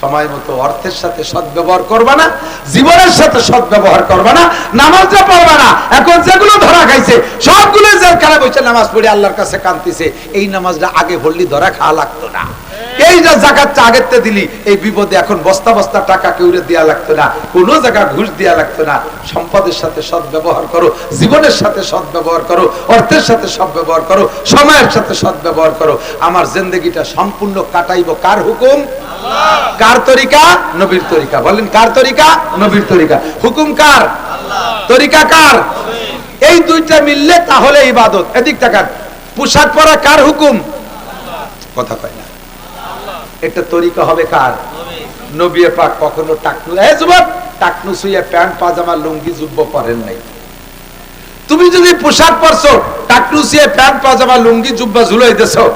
সময় মতো অর্থের সাথে সদ্ব্যবহার করবা না, জীবনের সাথে সদ্ব্যবহার করবা না, নামাজটা পড়বা না। এখন যেগুলো ধরা খাইছে সবগুলো জেলখানা বসে নামাজ পড়ে আল্লাহর কাছে কাঁদতেছে, এই নামাজটা আগে পড়লি ধরা খাওয়া লাগতো না। এই যে যাকাতটা আগেতে দিলি, এই বিপদে এখন বস্তা বস্তা টাকা কেউরে দেয়া লাগতো না, কোনো জায়গা ঘুষ দেয়া লাগতো না। সম্পদের সাথে সদ্ব্যবহার করো, জীবনের সাথে সদ্ব্যবহার করো, অর্থের সাথে সদ্ব্যবহার করো, সময়ের সাথে সদ্ব্যবহার করো। আমার জিন্দেগিটা সম্পূর্ণ কাটাইব কার হুকুম? কার তরিকা? নবীর তরিকা। বলেন কার তরিকা? নবীর তরিকা। হুকুম কার? তরিকা কার? এই দুইটা মিললে তাহলে ইবাদত। এদিক তাকান, পোশাক পরা কার হুকুম? কথা কয় না। এটা তরিকা হবে কার? নবী পাক কখনো টাকনু, এই যুবক, টাকনু সুইয়া প্যান্ট পাজামা লুঙ্গি জুব্ব পরেন নাই। তুমি যদি পোশাক পরছো, টাকনু সুইয়া প্যান্ট পাজামা লুঙ্গি জুব্বা ঝুলাইতেছো,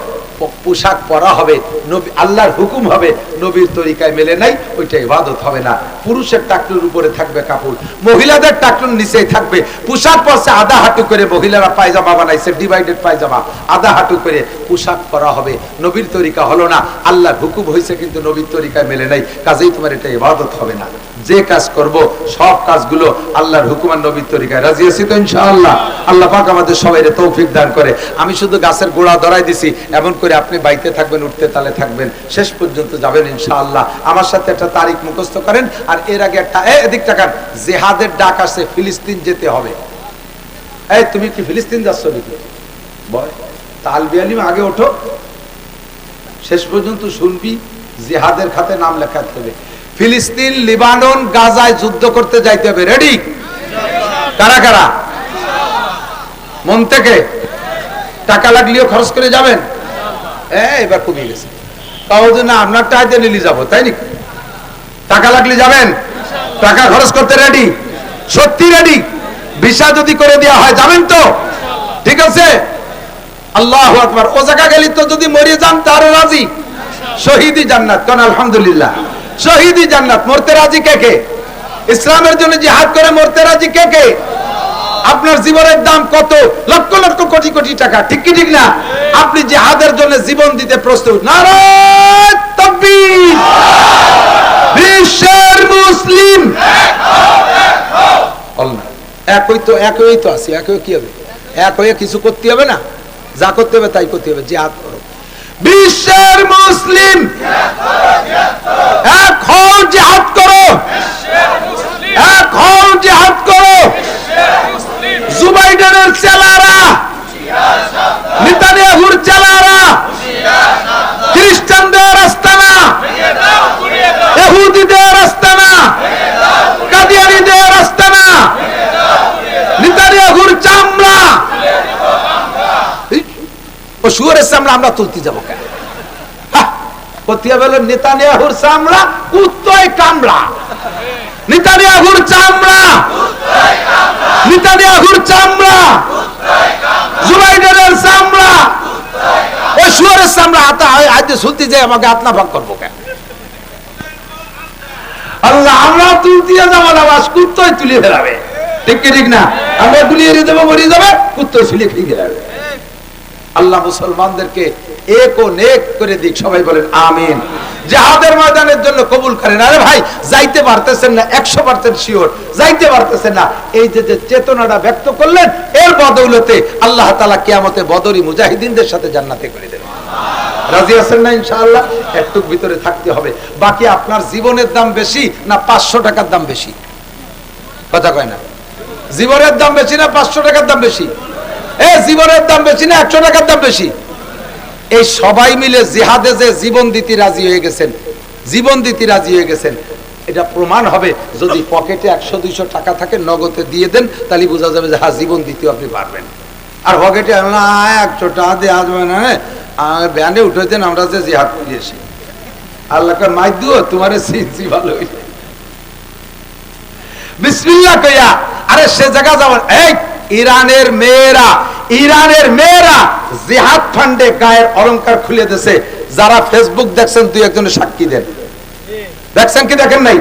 পোশাক পরা হবে, নবী আল্লাহর হুকুম হবে, নবীর তরিকায় মেলে নাই, ওইটা ইবাদত হবে না। পুরুষের টাকনুর উপরে থাকবে কাপড়, মহিলাদের টাকনুর নিচেই থাকবে। পোশাক পরছে আধা হাঁটু করে, মহিলারা পায়জামা বানাইছে ডিভাইডেড পায়জামা, আধা হাঁটু করে পোশাক পরা হবে, নবীর তরিকা হলো না। আল্লাহর হুকুম হয়েছে কিন্তু নবীর তরিকায় মেলে নাই, কাজেই তোমার এটা ইবাদত হবে না। যে কাজ করব সব কাজগুলো আল্লাহর হুকুম আর নবীর তরিকায়। রাজি আছি তো ইনশাআল্লাহ? আল্লাহ পাক আমাদের সবাইকে তৌফিক দান করে। আমি শুধু গাছের গোড়া ধরাই দিছি, এমন করে আপনি বাইতে থাকবেন, উঠতে তালে থাকবেন, শেষ পর্যন্ত যাবেন ইনশাআল্লাহ। আমার সাথে একটা তারিখ মুখস্থ করেন, আর এর আগে একটা এদিক টাকার জিহাদের ডাক আসে, ফিলিস্তিন যেতে হবে। এই তুমি কি ফিলিস্তিন যাচ্ছ নাকি? বল, তালবি আলিম আগে ওঠো, শেষ পর্যন্ত শুনবি, জিহাদের খাতে নাম লেখাতে হবে। ফিলিস্তিন, লিবানন, গাজায় যুদ্ধ করতে যাইতে হবে। রেডি? কারা কারা? মন থেকে? টাকা লাগলেও খরচ করে যাবেন? এবার কমে গেছে, তাও যে না আপনার টাকা নিলে যাবো, তাই নাকি? টাকা লাগলে যাবেন? টাকা খরচ করতে রেডি? সত্যি রেডি? ভিসা যদি করে দেওয়া হয় যাবেন তো? ঠিক আছে, আল্লাহু আকবার। ও জায়গা গেলি তো যদি মরে যান তারও রাজি, শহীদি জান্নাত। কোন আলহামদুলিল্লাহ, শহীদি জান্নাত। মরতে রাজি কে কে? ইসলামের জন্য জিহাদ করে মরতে রাজি কে কে? আপনার জীবনের দাম কত? লক্ষ লক্ষ কোটি কোটি টাকা, ঠিক কি ঠিক না? আপনি জিহাদের জন্য জীবন দিতে প্রস্তুত? নারায়ে তাকবীর! বিশ্বের মুসলিম একই তো আছে, একই কি হবে? এক হয়ে কিছু করতে হবে না? যা করতে হবে তাই করতে হবে। জিহাদ করো। বিশ্বের মুসলিম এক হও, জিহাদ করো। এক হও, জিহাদ করো। জুবাইডের চেলারা, নেতানিয়াহুর চেলারা, খ্রিস্টানদের আস্তানা, ইহুদিদের আস্তানা, কাদিয়ানীদের আস্তানা, নেতানিয়াহুর চামড়া ও শুয়োরের চামড়া আমরা তুলতে যাবো কেন? নেতানিয়াহুর চামড়া কুত্তয় কামড়া, নেতানিয়াহুর চামড়া, নেতানিয়াহুর চামড়া, জুবাইডের চামড়া, ওই শুয়োরের চামড়া আজকে শুনতে যাই আমাকে আত্মা ভাগ করবো কেন? আল্লাহ, আমরা তুলতে যাবো না, বাস কুত্তয় তুলে ফেলাবে, ঠিক কি ঠিক না? আমরা গুলিয়ে দেবো, মরে যাবে, কুত্তয় তুলে খেয়ে ফেলাবে। আল্লাহ মুসলমানদেরকে এক ও নেক করে দিক, সবাই বলেন আমিন। জিহাদের ময়দানের জন্য কবুল করেন। আরে ভাই, যাইতে পারতেছেন না, 100% শিওর যাইতে পারতেছেন না, এই যে চেতনাটা ব্যক্ত করলেন, এর বদৌলতে আল্লাহ তাআলা কিয়ামতে বদরি মুজাহিদিনদের সাথে জান্নাতে করে দেবেন। রাজি আছেন না ইনশাআল্লাহ? একটু ভিতরে থাকতে হবে। বাকি আপনার জীবনের দাম বেশি না 500 টাকার দাম বেশি? কথা কয় না। জীবনের দাম বেশি না 500 টাকার দাম বেশি? জীবনের দাম বেশি না 100 টাকার দাম বেশি? এই সবাই মিলে জিহাদে যে জীবন দিতে রাজি হয়ে গেছেন, জীবন দিতে রাজি হয়ে গেছেন, এটা প্রমাণ হবে যদি পকেটে 100-200 টাকা থাকে, নগদে দিয়ে দেন, তাহলে বোঝা যাবে যে হ্যাঁ, জীবন দিতে আপনি পারবেন। আর পকেটে 100 টাকা দিয়ে আসবে না, ব্যান্ডে উঠে দেন, আমরা যে জিহাদ করিয়েছি আল্লাহকে মাই দিও তোমার সিনসি ভালো হইছে বিসমিল্লাহ কইয়া। আরে সে জায়গা যাবেন। এই ইরানের মেয়েরা জিহাদ ফান্ডে গায়ের অলংকার খুলে দিয়েছে। যারা ফেসবুক দেখছেন, দুই একজনের সাক্ষী দেন। দেখছেন কি দেখেন নাই?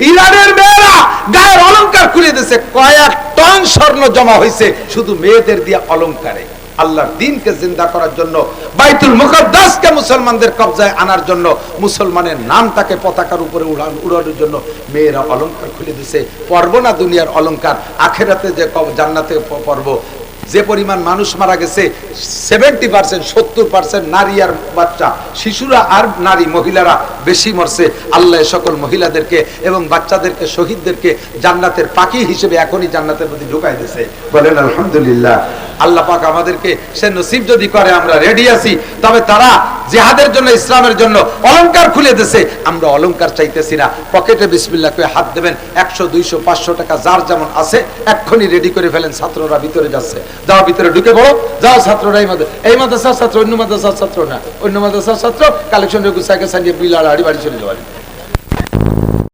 ইরানের মেয়েরা গায়ের অলংকার খুলে দিয়েছে। কয়েক টন স্বর্ণ জমা হয়েছে শুধু মেয়েদের দিয়ে অলংকারে। আল্লাহর দ্বীনকে জিন্দা করার জন্য, বাইতুল মুকাদ্দাসকে মুসলমানদের কবজায় আনার জন্য, মুসলমানের নামটাকে পতাকার উপরে উড়ানোর জন্য মেয়েরা অলংকার খুলে দিছে। পর্ব না দুনিয়ার অলংকার, আখেরাতে যে জান্নাতে পর্ব। যে পরিমাণ মানুষ মারা গেছে, 70% 70% নারী আর বাচ্চা, শিশুরা আর নারী, মহিলারা বেশি মরছে। আল্লাহ সকল মহিলাদেরকে এবং বাচ্চাদেরকে, শহীদদেরকে জান্নাতের পাখি হিসেবে এখনই জান্নাতের প্রতি ঢুকাই দিয়েছে। বলেন আলহামদুলিল্লাহ। আল্লাহ পাক আমাদেরকে সে নসিব যদি করে, আমরা রেডি আছি। তবে তারা জিহাদের জন্য, ইসলামের জন্য অলংকার খুলে দিয়েছে, আমরা অলংকার চাইতেছি না। পকেটে বিসমিল্লাহ করে হাত দেবেন, 100, 200, 500 টাকা যার যেমন আছে এক্ষুনি রেডি করে ফেলেন। ছাত্ররা ভিতরে যাচ্ছে, যাও ভিতরে ঢুকে পড়ো, যাও ছাত্ররা। এই মাদ্রাসার ছাত্র, অন্য মাদ্রাসার ছাত্র না, অন্য মাদ্রাসার ছাত্র কালেকশন গুছাকে সানিয়ে বিল আর বাড়ি চলে যাওয়ার।